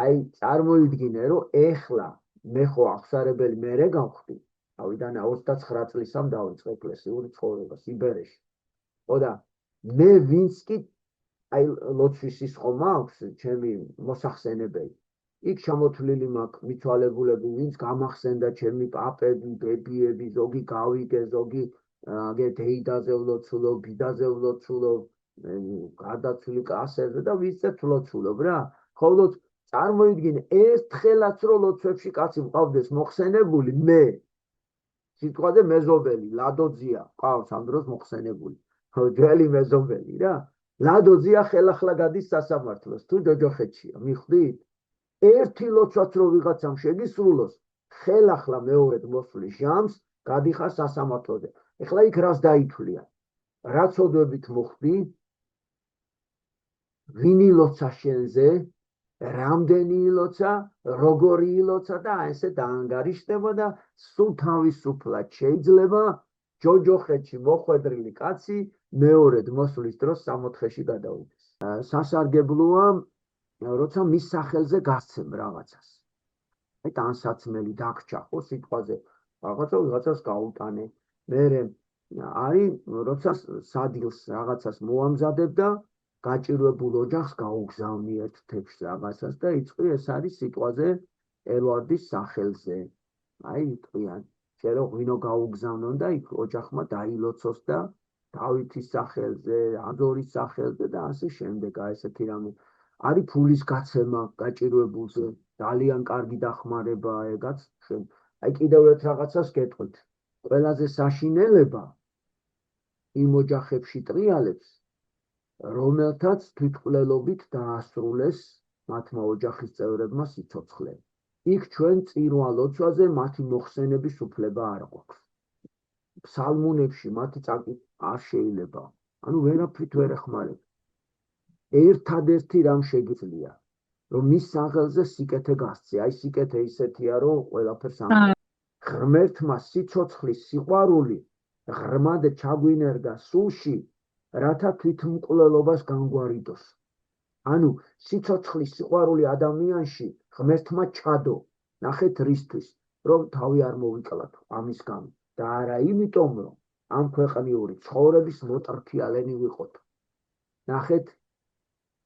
აი წარმოიდგინე, რომ ეხლა მე ხო აღსარებელი მერე გავხდი. თავიდან 29 წლისამ დავიწყე ეკლესიური ცხოვრება სიბერეში. და მე ვინც კი აი ლოცვის ის ხომ აქვს, ჩემი მოსახსენებელი. იქ ჩამოთვლილი მაქვს მიცვალებულები, ვინც გამახსენდა ჩემი პაპები, ბებიები, ზოგი გავიგე, ზოგი დეიდაზე ვლოცულობ, ბიდაზე ვლოცულობ, გარდაცვლილი კასერზე და ვისწრებთ ვლოცულობ რა. ხოლო წარმოიდგინე, ერთხელაც რო ლოცვებში კაცი მყავდეს მოხსენებული, მე სიტყვაზე მეზობელი, ლადოძია, ყავს ამ დროს მოხსენებული. ძველი მეზობელი რა. ლადოძია ხელახლა გადის სასამართლოს, თუ ჯოჯოხეთშია, მიხვდით? ერთი ლოცვაც რო ვიღაცამ შეგისრულოს, ხელახლა მეორედ მოსვლის ჟამს გადიხარ სასამართლოზე. ეხლა იქ რას დაითვლიან? რა ცოდვებით მოხდი? ვინ ილოცა შენზე? რამდენი ილოცა, როგორი ილოცა და ესე დაანგარიშდება და სულ თავისუფლად შეიძლება ჯოჯოხეთში მოხვედრილი კაცი მეორედ მოსვლის დროს 64-ში გადაუდეს. სასარგებლოა, როცა მის სახელზე გასცემ რაღაცას. აი ტანსაცმელი დაგჭა ხო სიტყვაზე, რაღაცას გაუტანე. მერე არის, როცა სადილს რაღაცას მოამზადებ და გაჭირვებულ ოჯახს გაუგზავნი ერთ თეფშს რაღაცას და იწყვი, ეს არის სიტყვაზე ელვარდის სახელზე. აი იტყვიან, შენ რო ღვინო გაუგზავნონ და იქ ოჯახმა დაილოცოს და დავითის სახელზე, ანდორის სახელზე და ასე შემდეგ, აი ესეთი რამე. არის ფულის გაცემა გაჭირვებულზე, ძალიან კარგი დახმარებაა ეგაც. აი კიდევ ერთ რაღაცას გეტყვით. ყველაზე საშინელება იმ ოჯახებში ტრიალებს, რომელთაც თვითმკვლელობით დაასრულეს მათმა ოჯახის წევრებმა სიცოცხლე. იქ ჩვენ წირვა ლოცვაზე მათი მოხსენების უფლება არ გვაქვს. ფსალმუნებში მათი წაკი არ შეიძლება. ანუ ვერაფრით ვერ ეხმარება. ერთადერთი რამ შეგიძლია, რომ მის სახელზე სიკეთე გასცე. აი სიკეთე ისეთია, რომ ყველაფერს ამბობს. ღმერთმა სიცოცხლის სიყვარული ღრმად ჩაგვინერგა სულში, რათა თვითმკვლელობას განგვარიდოს. ანუ სიცოცხლის სიყვარული ადამიანში ღმერთმა ჩადო. ნახეთ რისთვის, რომ თავი არ მოვიკლათ ამის გამო და არა იმიტომ, რომ ამ ქვეყნიური ცხოვრების მოტრფიალენი ვიყოთ. ნახეთ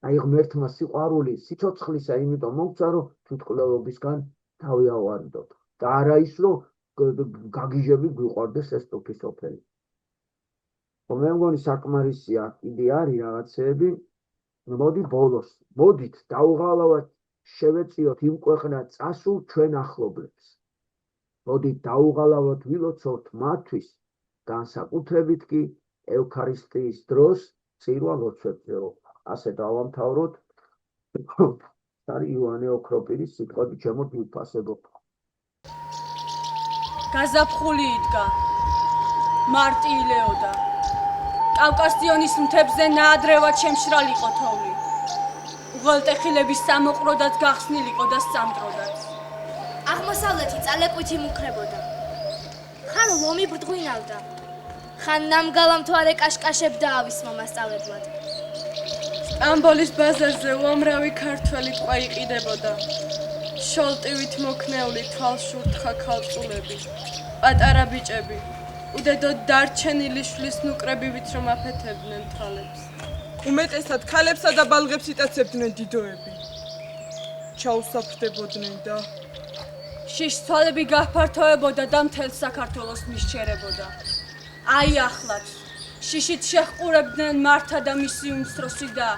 აი ღმერთმა სიყვარული სიცოცხლისა იმიტომ მოგცა რომ თვითმკვლელობისგან თავი ავარდოთ და არა ის რომ გაგიჟები გვიყვარდეს ეს ტოფის ოფერი. მე მგონი საკმარისია კიდე არის რაღაცეები. მოდი ბოლოს მოდით დაუღალავად შევეწიოთ იმ ქვეყნად წასულ ჩვენ ახლობლებს. მოდით დაუღალავად ვილოცოთ მათთვის განსაკუთრებით კი ევქარისტიის დროს წირვა ლოცვებზე. ასე დავამთავროთ. არის იოანე ოქროპირის სიტყვები ჩემო თვითფასებო. გაზაფხული იდგა, მარტი ილეოდა. კავკასიონის მთებზე ნაადრევად შემშრალიყო თოვლი. უღელტეხილების სამოყროდაც გახსნილიყო და სამტროდაც. აღმოსავლეთი წალეკვითი მუქრებოდა. ხან ლომი ბრდღვინავდა. ხან ნამგალა მთვარე კაშკაშებდა ავის მომასწავლებლად. სტამბოლის ბაზარზე უამრავი ქართველი ტყვა იყიდებოდა. შოლტივით მოქნეული თვალშურთხა ქალწულები, პატარა ბიჭები, უდედოდ დარჩენილი შვილის ნუკრებივით რომ აფეთებდნენ თვალებს. უმეტესად ქალებსა და ბალღებს იტაცებდნენ დიდოები. ჩაუსაფრდებოდნენ და შიშ თვალები გაფართოებოდა და მთელ საქართველოს მისჩერებოდა. აი ახლაც შიშით შეჰყურებდნენ მართა და მისი უმცროსი და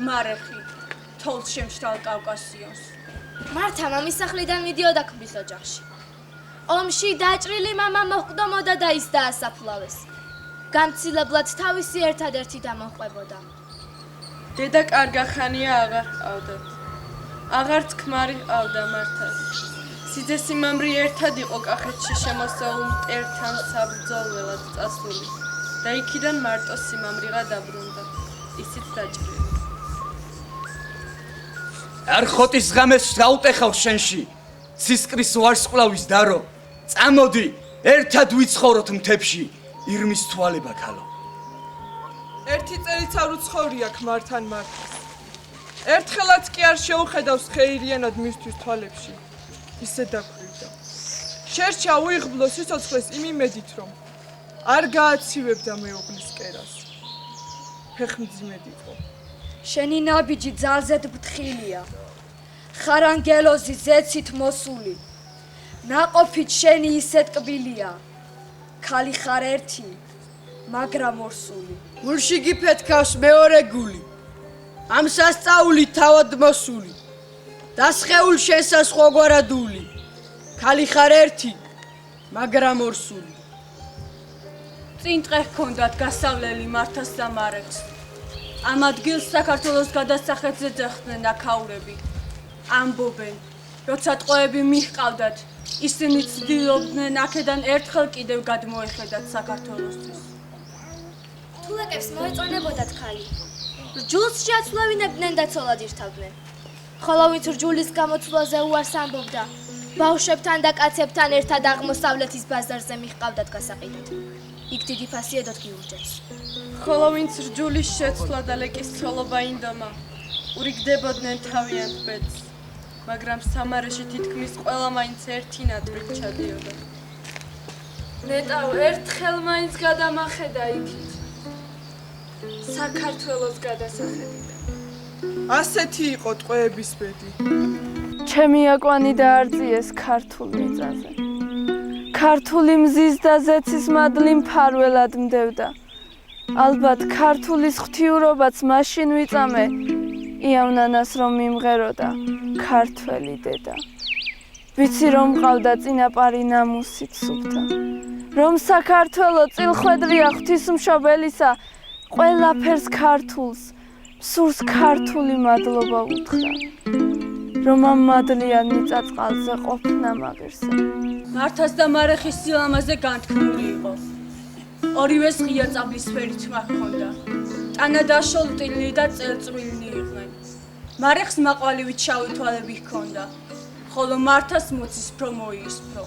მარეხი თოვლ შემშრალ კავკასიონს. მართა მამის სახლიდან მიდიოდა ქმრის ოჯახში. ომში დაჭრილი მამა მოჰკვდომოდა და ის დაასაფლავეს. გამცილებლად თავისი ერთადერთი დამოჰყვებოდა. დედა კარგა ხანია აღარ ჰყავდათ. აღარც ქმარი ჰყავდა მართას. სიძესიმამრი ერთად იყო კახეთში შემოსეულ მტერთან საბრძოლველად წასული და იქიდან მარტო სიმამრიღა დაბრუნდა. ისიც დაჭრილი. არხოტის ღამეს დაუტეხავ შენში, ცისკრის ვარსკვლავის დარო, წამოდი, ერთად ვიცხოვროთ მთებში, ირმის თვალება ქალო. ერთი წელიც არ უცხოვრია ქმართან მარθას. ერთხელაც კი არ შეუხედავს ხეირიანად მისთვის თვალებში. ისე დაქვრივდა. შერჩა უიღბლო სიცოცხლეს იმ იმედით, რომ არ გააცივებდა მეუღლის კერას. ფეხმძიმედ იყო. შენი ნაბიჯი ძალზედ ბთხილია. ხარ ანგელოზი ზეცით მოსული. ნაყოფით შენი ისეთ კბილია. ქალი ხარ ერთი, მაგრამ ორსული. გულში გიფეთქავს მეორე გული. ამ სასწაული თავად მოსული. დასხეულ შენსა სხვაგვარადული. ქალი ხარ ერთი, მაგრამ ორსული. წინ ტყე ჰქონდათ გასავლელი მართას და მარეხს. ამ ადგილს საქართველოს გადასახეთზე ძახდნენ აქაურები. ამბობენ, როცა ტყვეები მიჰყავდათ, ისინი ცდილობდნენ აქედან ერთხელ კიდევ გადმოეხედათ საქართველოსთვის. თულეკებს მოეწონებოდათ ქალი. რჯულს შეაცვლევინებდნენ და ცოლად ირთავდნენ. ხოლო ვინც რჯულის გამოცვლაზე უარს ამბობდა, ბავშვებთან და კაცებთან ერთად აღმოსავლეთის ბაზარზე მიჰყავდათ გასაყიდად. იქ დიდი ფასი ედოთ გიურჯებს. ხოლო ვინც რჯულის შეცვლა და ლეკის ცოლობა ინდომა, ურიგდებოდნენ თავიანთ ბედს, მაგრამ სამარეში თითქმის ყველა მაინც ერთი ნატრით ჩადიოდა. ნეტავ ერთხელ მაინც გადამახედა იქით. საქართველოს გადასახედიდან. ასეთი იყო ტყვეების ბედი. ჩემი აკვანი დაარწიეს ქართულ მიწაზე. ქართული მზის და ზეცის მადლი მფარველად მდევდა. ალბათ ქართულის ღვთიურობაც მაშინ ვიწამე, იავნანას რომ მიმღეროდა ქართველი დედა. ვიცი რომ მყავდა წინაპარი ნამუსით სუფთა. რომ საქართველო წილხვედრია ღვთისმშობელისა, ყველაფერს ქართულს, სურს ქართული მადლობა უთხრა. რომ ამ მადლიან მიწაწყალზე ყოფნა მაგერსა. მართას და მარეხის სილამაზე განთქმული იყო. ორივეს ღია წაბლისფერი თმა ჰქონდა. ტანა დაშოლტილი და წელწვრილნი იყვნენ. მარეხს მაყვალივით შავი თვალები ჰქონდა, ხოლო მართას მოცისფრო მოისფრო.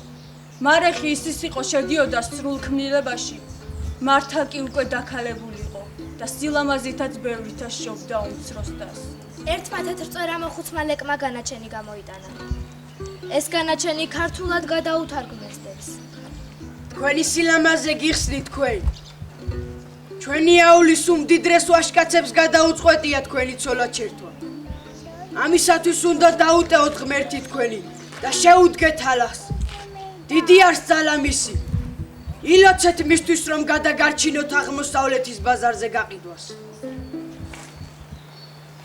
მარეხი ისის იყო შედიოდა სრულ ქმნილებაში. მართა კი უკვე დაქალებული იყო და სილამაზითაც ბევრითა შობდა უმცროს დას. ერთმა თეთრ წვერამოხუცმა ლეკმა განაჩენი გამოიტანა. ეს განაჩენი ქართულად გადაუთარგმნეს დებს. თქვენი სილამაზე გიხსნით თქვენ. ჩვენი აულის უმდიდრეს ვაჟკაცებს გადაუწყვეტია თქვენი ცოლად-შერთვა. ამისათვის უნდა დაუტეოთ ღმერთი თქვენი და შეუდგეთ ალას. დიდი არს ძალა მისი. ილოცეთ მისთვის რომ გადაგარჩინოთ აღმოსავლეთის ბაზარზე გაყიდვას.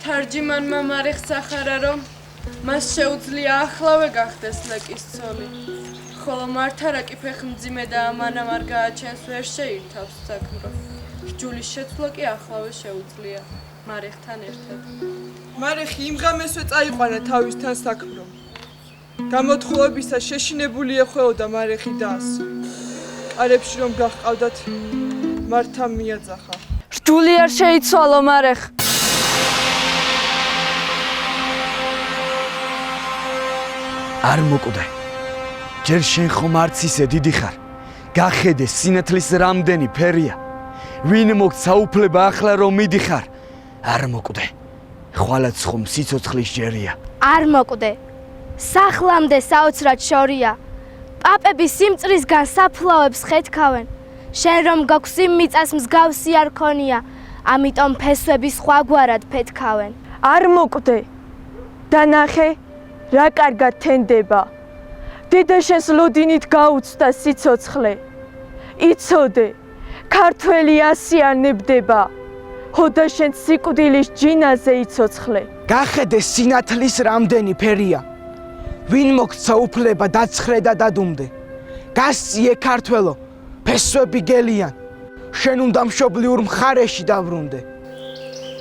თარჯიმანმა მარიხს ახარა რომ მას შეუძლია ახლავე გახდეს ლეკის ცოლი. ხოლო მართარაკი ფეხმძიმე და ამანამ არ გააჩენს ვერ შეირთავს საქმრო. რჯულის შეცვლა კი ახლავე შეუძლია მარიხთან ერთად. მარიხი იმ ღამესვე წაიყვანა თავისთან საქმრო. გამოთხოვებისა შეშინებული ეხვეოდა მარიხი დას. ყარებში რომ გაჰყავდათ მართამ მიაძახა. რჯული არ შეიცვალო მარეხ. არ მოკვდე. ჯერ შენ ხომ არც ისე დიდი ხარ. გახედე სინათლის რამდენი ფერია. ვინ მოგცა უფლება ახლა რომ მიდიხარ? არ მოკვდე. ხვალაც ხომ სიცოცხლის ჯერია. არ მოკვდე. სახლამდე საოცრად შორია. პაპები სიმწრისგან საფლავებს ხეთქავენ. შენ რომ გაქვს იმ მიწას მსგავსი არ ქონია, ამიტომ ფესვები სხვაგვარად ფეთქავენ. არ მოკვდე. და ნახე რა კარგად თენდება. დედა შენს ლოდინით გაუცდა სიცოცხლე. იცოდე, ქართველი ასიანებდება. ჰოდა შენ სიკვდილის ჯინაზე იცოცხლე. გახედე სინათლის რამდენი ფერია. ვინ მოგცა უფლება დაცხრე და დადუმდე. გასწიე ქართველო, ფესვები გელიან. შენ უნდა მშობლიურ მხარეში დავრუნდე.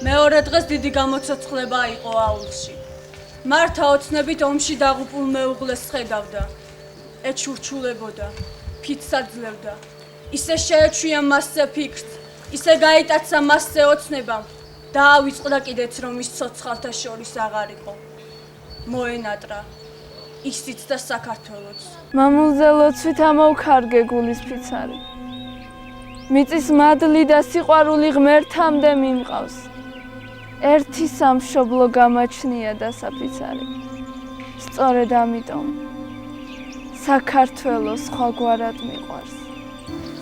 მეორე დღეს დიდი გამოცოცხლება იყო აულში. მართა ოცნებით ომში დაღუპულ მეუღლეს ხედავდა. ეჩურჩულებოდა, ფიცად ძლევდა. ისე შეეჩვია მასზე ფიქრს, ისე გაიტაცა მასზე ოცნებამ. დაავიწყდა კიდეც რომ ის ცოცხალთა შორის აღარ იყო. მოენატრა ისიც და საქართველოც. მამულზე ლოცვით ამოვქარგე გულის ფიცარი. მიწის მადლი და სიყვარული ღმერთამდე მიმყავს. ერთი სამშობლო გამაჩნია და საფიცარი. სწორედ ამიტომ საქართველოს სხვაგვარად მიყვარს.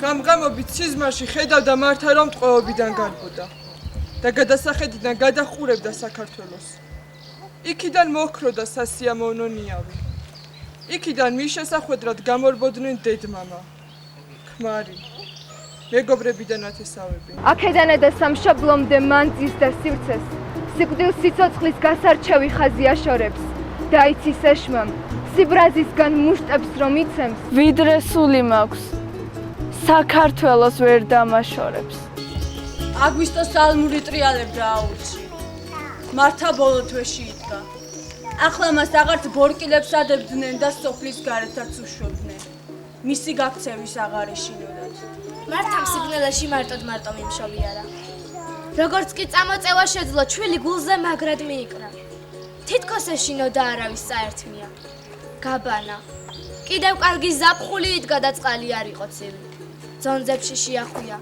გამგამობით სიზმარში ხედავდა მართა რომ ტყვეობიდან გარბოდა და გადასახედიდან გადახურებდა საქართველოს. იქიდან მოჰქროდა სასიამოვნო ნიავი. იქიდან მის შესახვედრად გამორბოდნენ დედმამა, ქმარი, მეგობრები და ნათესავები. აქედან და სამშობლომდე მანძის და სივრცეს, სიკვდილ სიცოცხლის გასარჩევი ხაზი აშორებს და იცის ეშმამ, სიბრაზისგან მუშტებს რომ იცემს, ვიდრე სული მაქვს, საქართველოს ვერ დამაშორებს. აგვისტოს ალმური ტრიალებდა აულში. მართა ბოლო თვეში იდგა. ახლა მას აღარც ბორკილებს ადებდნენ და სოფლის გარეთაც უშვებდნენ. მისი გაქცევის აღარ ეშინოდათ. მართამ სიგნალაში მარტოდ მიმშოვიარა. როგორც კი წამოწევა შეძლო, ჩვილი გულზე მაგრად მიიკრა. თითქოს ეშინოდა არავის საერთმია. გაბანა. კიდევ კარგი ზაფხული იდგა და წყალი არ იყო ცივი. ძონძებში შეახვია.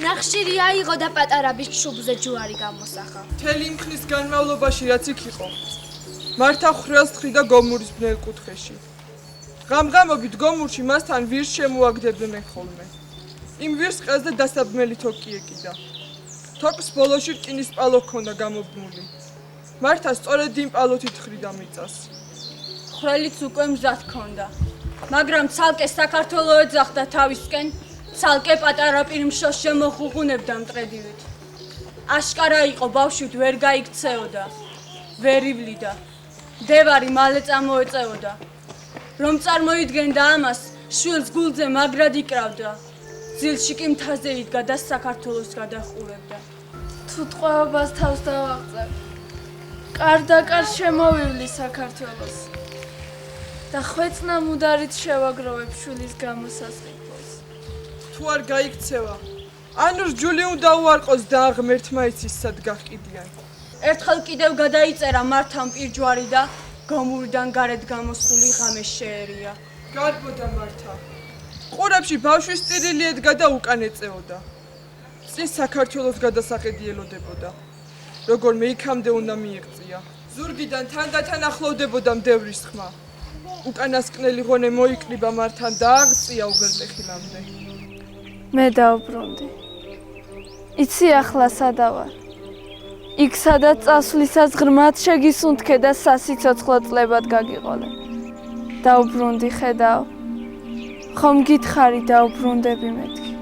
ნახშირი აიღო და პატარაბის ჩუბზე ჯუარი გამოსახა. მთელი იმ ხნის განმავლობაში რაც იქ იყო, მართა ხრელს თხრიდა გომურის ბნელ კუთხეში. ღამღამობით გომურში მასთან ვირს შემოაგდებდნენ ხოლმე. იმ ვირს ყელზე დასაბმელი თოკი ეკიდა. თოკს ბოლოში რკინის პალო ჰქონდა გამობმული. მართა სწორედ იმ პალოთით თხრიდა მიწას. ხვრელიც უკვე მზად ჰქონდა, მაგრამ ცალკე საქართველო ეძახდა თავისკენ, ცალკე პატარა პირმშოს შემოღუღუნებდა მტრედივით. აშკარა იყო ბავშვით ვერ გაიქცეოდა, ვერ ივლიდა. დევარი მალე წამოეწეოდა. რომ წარმოიდგენდა ამას, შვილს გულზე მაგრად იკრავდა. ძილში კი მთაზე იდგა და საქართველოს გადახურებდა. თუ ტყვეობას თავს დავაღწევ, კარ და კარ შემოვივლი საქართველოს და ხვეწნა მუდარით შევაგროვებ შვილის გამოსასყიდლოს. თუ არ გაიქცევა, ანუ რჯული უნდა უარყოს და აღმერთმა იცის სად გაჰყიდიან. ერთხელ კიდევ გადაიწერა მართამ პირჯვარი და გომურიდან გარეთ გამოსული ღამე შეერია. გარბოდა მართა. ყურებში ბავშვის სტირილი ედგა და უკან ეწეოდა. წინ საქართველოს გადასახედი ელოდებოდა. როგორმე იქამდე უნდა მიეღწია. ზურგიდან თანდათან ახლოვდებოდა მდევრის ხმა. უკანასკნელი ღონე მოიკრიბა მართან და აღწია უღელტეხილამდე. მე დავბრუნდი. იცი ახლა სადავარ. იქ სადაც წასვლისას ღრმად შეგისუნთქე და სასიცოცხლო წლებად გაგიყოლე. დაუბრუნდი ხედავ. ხომ გითხარი დაუბრუნდები მეთქი.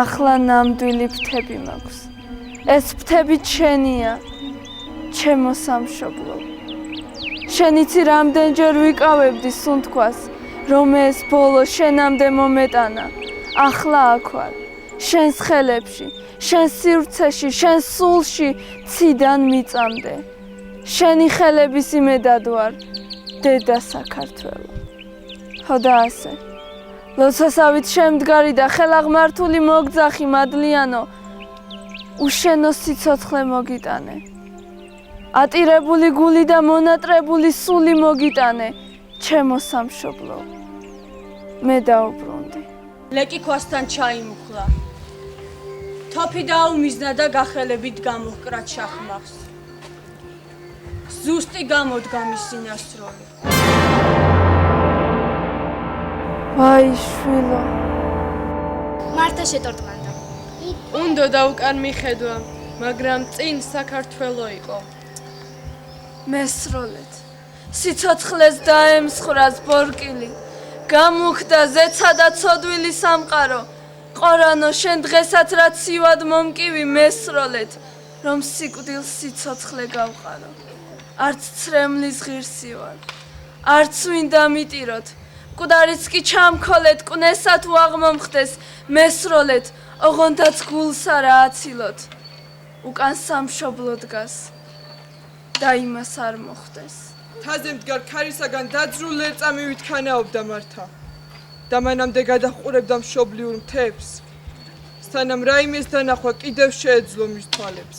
ახლა ნამდვილი ფრთები მაქვს. ეს ფრთები შენია, ჩემო სამშობლო. შენ იცი რამდენჯერ ვიკავებდი სუნთქვას, რომ ეს ბოლო შენამდე მომეტანა. ახლა აქ ვარ, შენს ხელებში, შენს სივრცეში, შენს სულში ციდან მიწამდე. შენი ხელების იმედად ვარ, დედა საქართველო. ხო და ასე. ლოცვასავით შემდგარი და ხელაღმართული მოგძახი მადლიანო, უშენო სიცოცხლე მოგიტანე. ატირებული გული და მონატრებული სული მოგიტანე, ჩემო სამშობლო. მე დაუბრუნდი. ლეკი ქვასთან ჩაიმუხლა. თოფი დაუმიზნა და გახელებით გამოჰკრა ჩახმახს. ზუსტი გამოდგა მის სინასროლი. ვაი შვილო. მართა შეტორტმანდა. უნდა და უკან მიხედვა, მაგრამ წინ საქართველო იყო. მესროლეთ. სიცოცხლეს დაემსხრას ბორკილი. გამოხდა ზეცა და ცოდვილი სამყარო. ყორანო შენ დღესაც რაც სივად მომკივი მესროლეთ, რომ სიკვდილს სიცოცხლე გავყარო. არც ცრემლის ღირსი ვარ. არც ვინ დამიტიროთ. მკვდარიც კი ჩამქოლეთ, კვნესა თუ აღმომხდეს, მესროლეთ, ოღონდაც გულსა რა აცილოთ. უკან სამშობლო დგას და იმას არ მოხდეს. თაზე მდგარ ქარისაგან დაძრულ ლერწამივით ქანაობდა მართა და მანამდე გადაჰყურებდა მშობლიურ მთებს, სანამ რაიმეს დანახვა კიდევ შეეძლო მის თვალებს.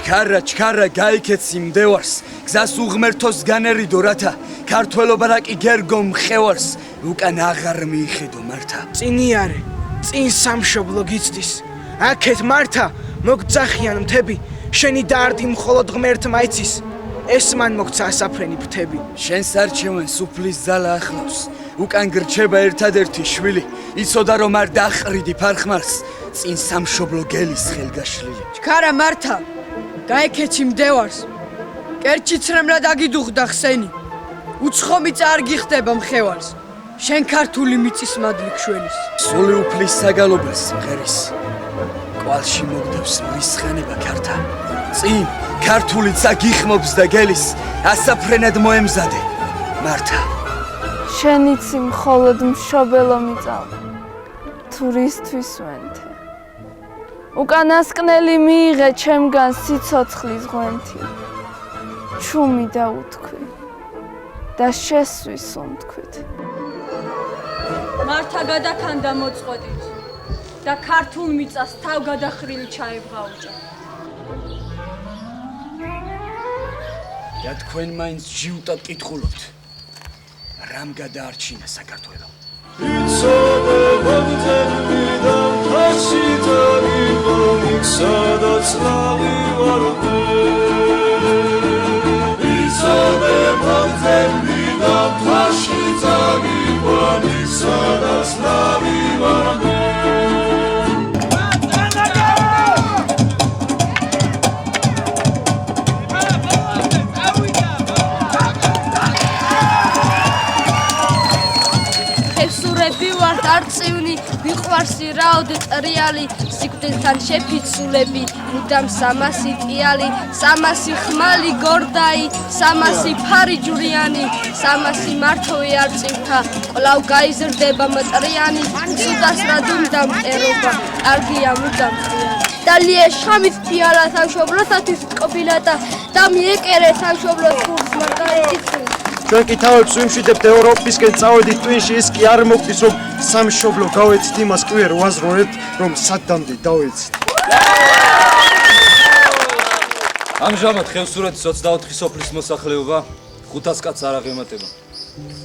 ჩქარა გაიქეცი მდევარს, გზას უღმერთოს განერიდო რათა, ქართველობა რა კი გერგო მხევარს, უკან აღარ მიიხედო მართა. წინიარე, წინ სამშობლო გიცდის. აქეთ მართა, მოგძახიან მთები, შენი დაარდი მხოლოდ ღმერთმა იცის. ეს მან მოგცა ასაფრენი ფრთები. შენს არჩევენ სუფლის ძალა ახლავს, უკან გრჩება ერთადერთი შვილი, იცოდა რომ არ დაყრიდი ფარხმარს, წინ სამშობლო გელის ხელგაშლილი. ჩქარა მართა, გაიქეცი მდევარს. კერჩი ცრემლად აგიდუხდა ხსენი. უცხო მიწა არ გიხდება მხევარს. შენ ქართული მიწის მადლი გშველის. სული უფლის საგალობელს მღერის. კვალში მოგდებს მისხანება ქართა. წინ ქართულიცა გიხმობს და გელის, ასაფრენად მოემზადე მართა. შენ იცი მხოლოდ მშობელო მიწავ, თურისთვის ვენთე. უკანასკნელი მიიღე ჩემგან სიცოცხლის ღვენთი. ჩუმი დაუთქვი და შესვი სუნთქვით. მართა გადაქანდა მოწყვეტით და ქართულ მიწას თავ გადახრილი ჩაებღაუჭა. და თქვენ მაინც ჯიუტად კითხულობთ, რამ გადაარჩინა საქართველო? არწივნი ვიყვარსი რაოდ ტრიალი სიკვდილთან შეფიცულები მუდამ 300 ტიალი 300 ხმალი გორდაი 300 ფარი ჯვრიანი 300 მართოვი არწივთა კვლავ გაიზრდება მტრიანი სუდას რა დუმდა მტერობა კარგია მუდამ დალია შამის თიალა სამშობლოსათვის კობილატა და მიეკერე სამშობლოს კურს მარგარეტით ჩვენ კი თავებს ვიმშვიდებთ ევროპისკენ წავედით ტვინში ის კი არ მოგდის რომ სამშობლო გავეცით იმას კვიერ ვაზროებთ რომ სადამდე დავეცით ამჟამად ხევსურეთის 24 სოფლის მოსახლეობა 500 კაცს არ აღემატება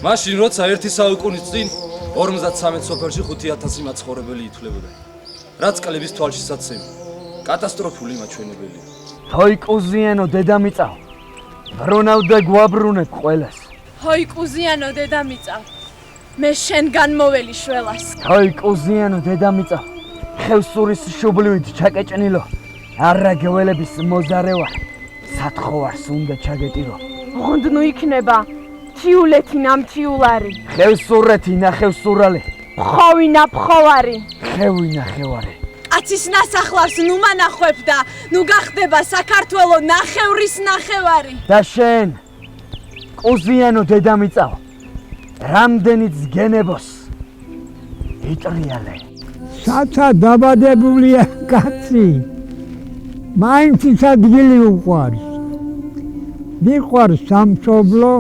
მაშინ როცა ერთი საუკუნის წინ 53 სოფელში 5000 მაცხოვრებელი ითვლებოდა რაც კლების თვალში საცემი კატასტროფული მაჩვენებელია თოი კუზიანო დედამიწა ბრუნავ და გვაბრუნებ ყველას ჰოი კუზიანო დედამიწა მე შენგან მოველი შველას. თავი კუზიანო დედამიწა ხევსურის შუბლივით ჩაკეჭნილო არა გეველების მოზარევა სათხოვარს უნდა ჩაგეტირო ოღონდ ნუ იქნება თიულეთი ნამთიულარი ხევსურეთი ნახევსურალი ფხოვინა ფხოვარი ხევინა ხევარი კაცის ნასახლარს ნუ მანახვებ და ნუ გახდება საქართველო ნახევრის ნახევარი. და შენ კუზიანო დედამიწაო რამდენიც გენებოს იტრიალე საცა დაბადებულია კაცი მაინც ის ადგილი უყვარს მიყვარს სამშობლო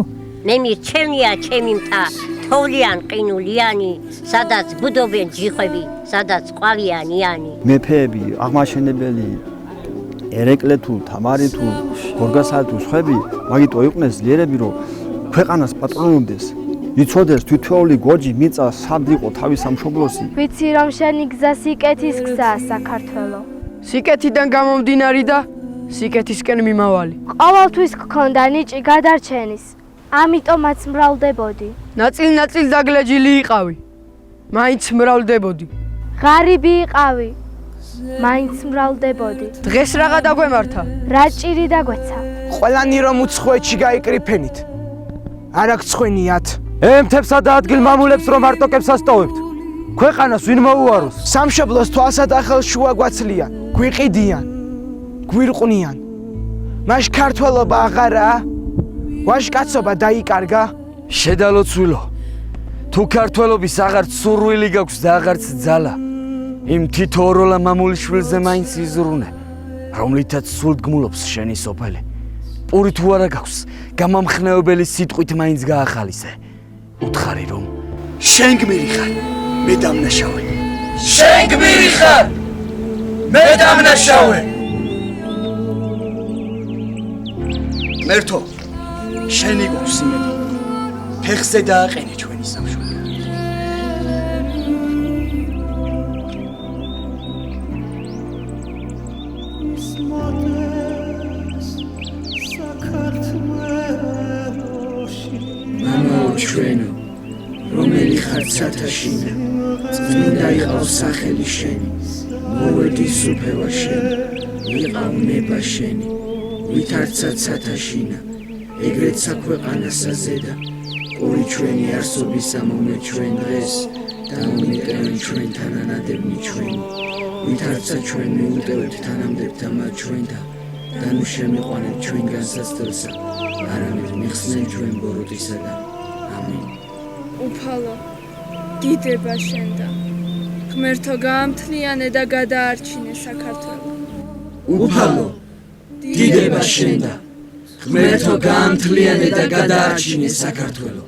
მე მირჩევნია ჩემი მთა თოვლიან ყინულიანი სადაც ბუდობენ ჯიხვები სადაც ყვავიანიანი მეფეები აღმაშენებელი ერეკლე თუ თამარი თუ გორგასალი თუ სხვები მაგიტო იყვნენ ძლიერები რომ ქვეყანას პატრონობდეს იცოდეს თითოეული გოჯი მიწა სად იყო თავის სამშობლოსი ვიცი რომ შენი გზა სიკეთის გზაა საქართველო სიკეთიდან გამომდინარი და სიკეთისკენ მიმავალი ყოველთვის გქონდა ნიჭი გადარჩენის ამიტომაც მრავლდებოდი ნაწილ-ნაწილ დაგლეჯილი იყავი მაინც მრავლდებოდი ღარიბი იყავი მაინც მრავლდებოდი დღეს რაღა დაგვემართა რა ჭირი დაგვეცა ყველანი რომ უცხოეთში გაიკრიფენით არა გცხვენიათ ემთებსა და ადგილმამულებს რომ არტოკებს ასტოვებთ ქვეყანას ვინ მოუაროს სამშობლოს თვალსა და ხელშუა გვაცლიან გვიყიდიან გვირყვნიან მაშ ქართველობა აღარაა ვაჟკაცობა დაიკარგა შედალოცვილო თუ ქართველობის აღარც სურვილი გაქვს და აღარც ძალა იმ თითო ოროლა მამულიშვილზე მაინც იზრუნე რომლითაც სულდგმულობს შენი სოფელი პური თუ არა გაქვს გამამხნევებელი სიტყვით მაინც გაახალისე უთხარი რომ შენ გმირი ხარ მე დამნაშავე შენ გმირი ხარ მე დამნაშავე მერთო შენი გვაქვს იმედი ფეხზე დააყენე ჩვენი სამშობლო ჩვენო რომელი ხარ ცათაშინა წმინდა იყავს სახელი შენი მოვედი სუფევა შენი იყავ ნება შენი ვითარცა ცათაშინა ეგრეთ საქვეყანასა ზედა პური ჩვენი არსობისა მომე ჩვენ დღეს და მომიტევენ ჩვენთან ანადებნი ჩვენი ვითარცა ჩვენ მიუტევთ თანამდებთა მათ ჩვენთა და ნუ შემიყვანეთ ჩვენ განსაცდელსა არამედ მიხსნენ ჩვენ ბოროტისა და უფალო დიდება შენდა ღმერთო გაამთლიანე და გადაარჩინე საქართველო უფალო დიდება შენდა ღმერთო გაამთლიანე და გადაარჩინე საქართველო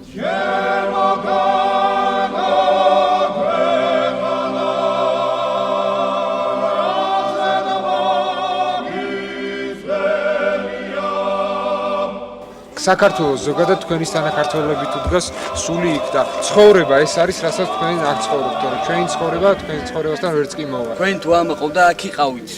საქართველოს ზოგადად თქვენი თანაქართველობით უდგას სული იქ და ცხოვრება ეს არის რასაც თქვენ აქ ცხოვრობთ თორე ჩვენი ცხოვრება თქვენი ცხოვრებასთან ვერც კი მოვა თქვენ თუ ამაყავ და აქ იყავით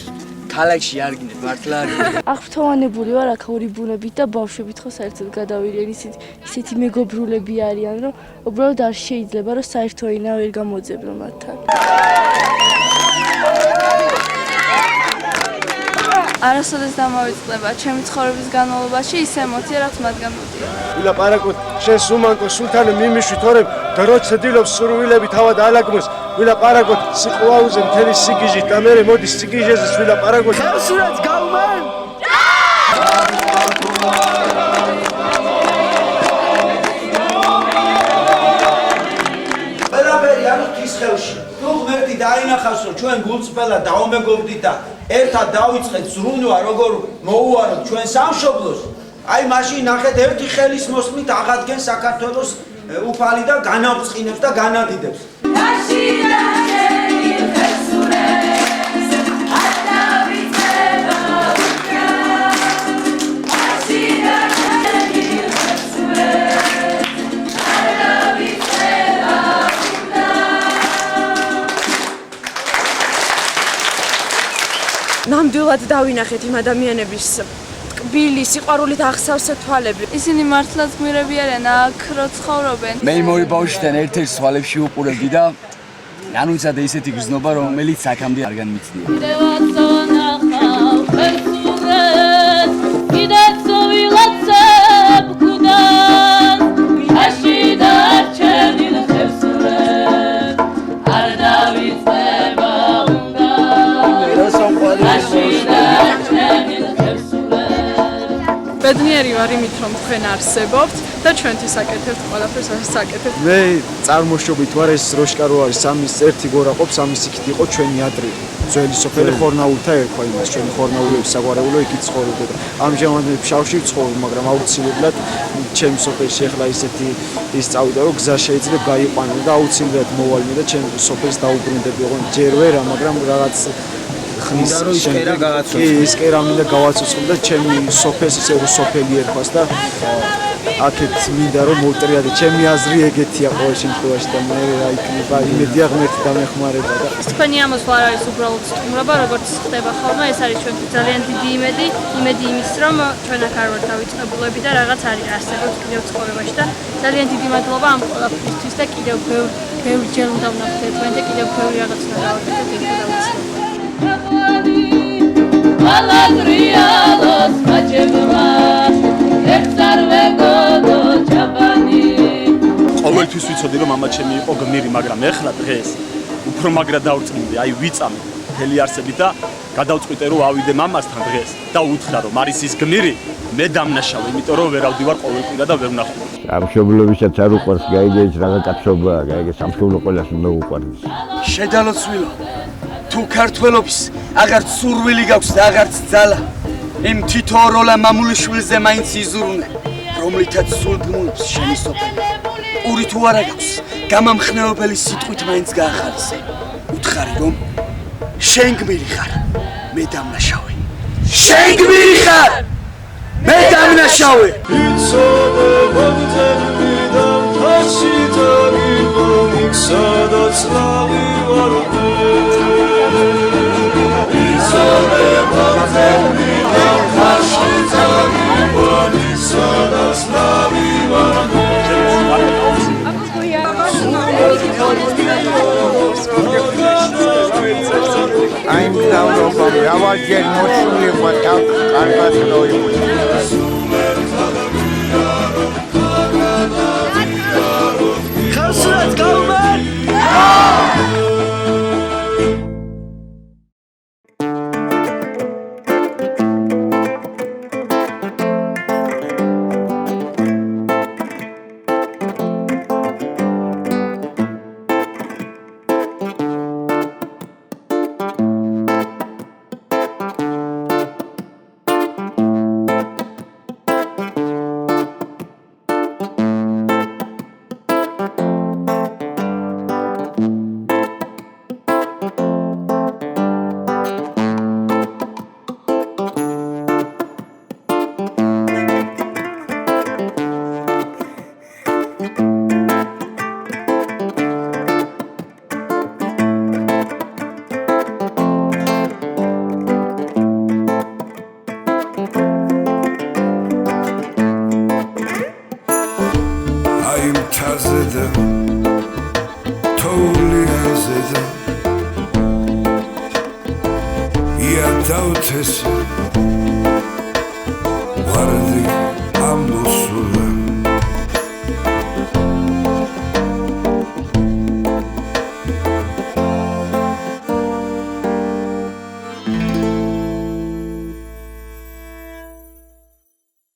ქალაქში არ გინდ მართლა არ აღფრთოვანებული ვარ აქაური ბუნებით და ბავშვებით ხო საერთოდ გადავირიან ისეთი მეგობრულები არიან რომ უბრალოდ არ შეიძლება რომ საერთო ენა ვერ გამოძებნო მათთან არასოდეს დამოვიწყდება ჩემი ცხოვრების განმავლობაში ის ემოცია რაც მათგან მოდია. ვილაპარაკოთ შენ სუმანკო სულთანი მიმიშვი თორემ დროც დილობს სურვილები თავად ალაგმოს ვილაპარაკოთ სიყვარულზე მთელი სიგიჟით და მე მოდი სიგიჟეზე ვილაპარაკოთ სურათს გავმან ყველაფერი ანუ თვის ხელში თუ ღმერთი დაინახავს რომ ჩვენ გულწრფელად დაუმეგობრდით და ერთად დავიწყეთ ზრუნვა როგორ მოუაროთ ჩვენ სამშობლოს აი მაშინ ნახეთ ერთი ხელის მოსმით აღადგენს საქართველოს უფალი და განავწყინებს და განადიდებს ნამდვილად დავინახეთ იმ ადამიანების ბილი, სიყვარულით აღსავსე თვალები. ისინი მართლაც გმირები არიან, აქ რო ცხოვრობენ. მე იმავე ბავშვიდან ერთ-ერთ თვალებში უყურებდი და განუცადა ისეთი გრძნობა, რომელიც აქამდე არ განმიცდია. ბედნიერი ვარ იმით, რომ თქვენ არსებობთ და ჩვენთვის აკეთებთ ყველაფერს, რასაც აკეთებთ. მე წარმოშობით ვარ ეს როშკა რო არის სამის ერთი გორა ყოფს, სამის იქით იყო ჩვენი ადრილი. ძველი სოფელი ხორნაულთა ერქვა იმას, ჩვენი ხორნაულების საგვარეულო იქით ცხოვრობდა და ამჟამად მე ფშავში ვცხოვრობ, მაგრამ აუცილებლად ჩემს სოფელში ახლა ისეთი ის წავიდა, რომ გზა შეიძლება გაიყვანო და აუცილებლად მოვალინე და ჩემს სოფელს დაუბრუნდები, ოღონდ ჯერ ვერა, მაგრამ რაღაც ხნის ისკერა გავაცოცხლე. კი, ისკერა მინდა გავაცოცხლე და ჩემი სოფელს ისე რომ სოფელი ერქვას და აქეთ მინდა რომ მოვტრიადე. ჩემი აზრი ეგეთია ყოველ შემთხვევაში და მე რა იქნება იმედია ღმერთი დამეხმარება და თქვენი ამოსვლა არ არის უბრალოდ სტუმრობა, როგორც ხდება ხოლმე, ეს არის ჩვენთვის ძალიან დიდი იმედი იმის, რომ ჩვენ აქ არ ვართ დავიწყებულები და რაღაც არის არსებობს კიდევ ცხოვრებაში და ძალიან დიდი მადლობა ამ ყველაფრისთვის და კიდევ ბევრჯერ უნდა ვნახოთ თქვენ და კიდევ ბევრი რაღაც უნდა გავაკეთოთ ეგ დავიწყოთ. Aladrialos majebra exarvego chabani ყოველთვის ვიცოდი რომ მამა ჩემი იყო გმირი, მაგრამ ეხლა დღეს უფრო მაგრა დავწმინდი, აი ვიწამე მთელი არსებით და გადავწყვიტე რომ ავიდე მამასთან დღეს და უთხრა რომ არის ის გმირი, მე დამნაშავე, იმიტომ რომ ვერ ავდივარ ყოველკვირა და ვერ ვნახულობ. სამშობლოებისაც არ უყვარს, გაიგე ის რაღაც კაცობაა, გაიგე სამშობლო ყველას უნდა უყვარდეს. შედალოცვილო, თუ ქართველობის აღარც სურვილი გაქვს და აღარც ძალა, იმ თითოეულ მამულიშვილზე მაინც იზრუნე, რომლითაც სულგმულობს შენი სოფელი. პური თუ არა გაქვს, გამამხნევებელი სიტყვით მაინც გაახარისე. უთხარი რომ შენ გმირი ხარ, მე დამნაშავე. შენ გმირი ხარ, მე დამნაშავე. I'm down of a Ravajan Moshuli, but I'm Let's go, man! Doubt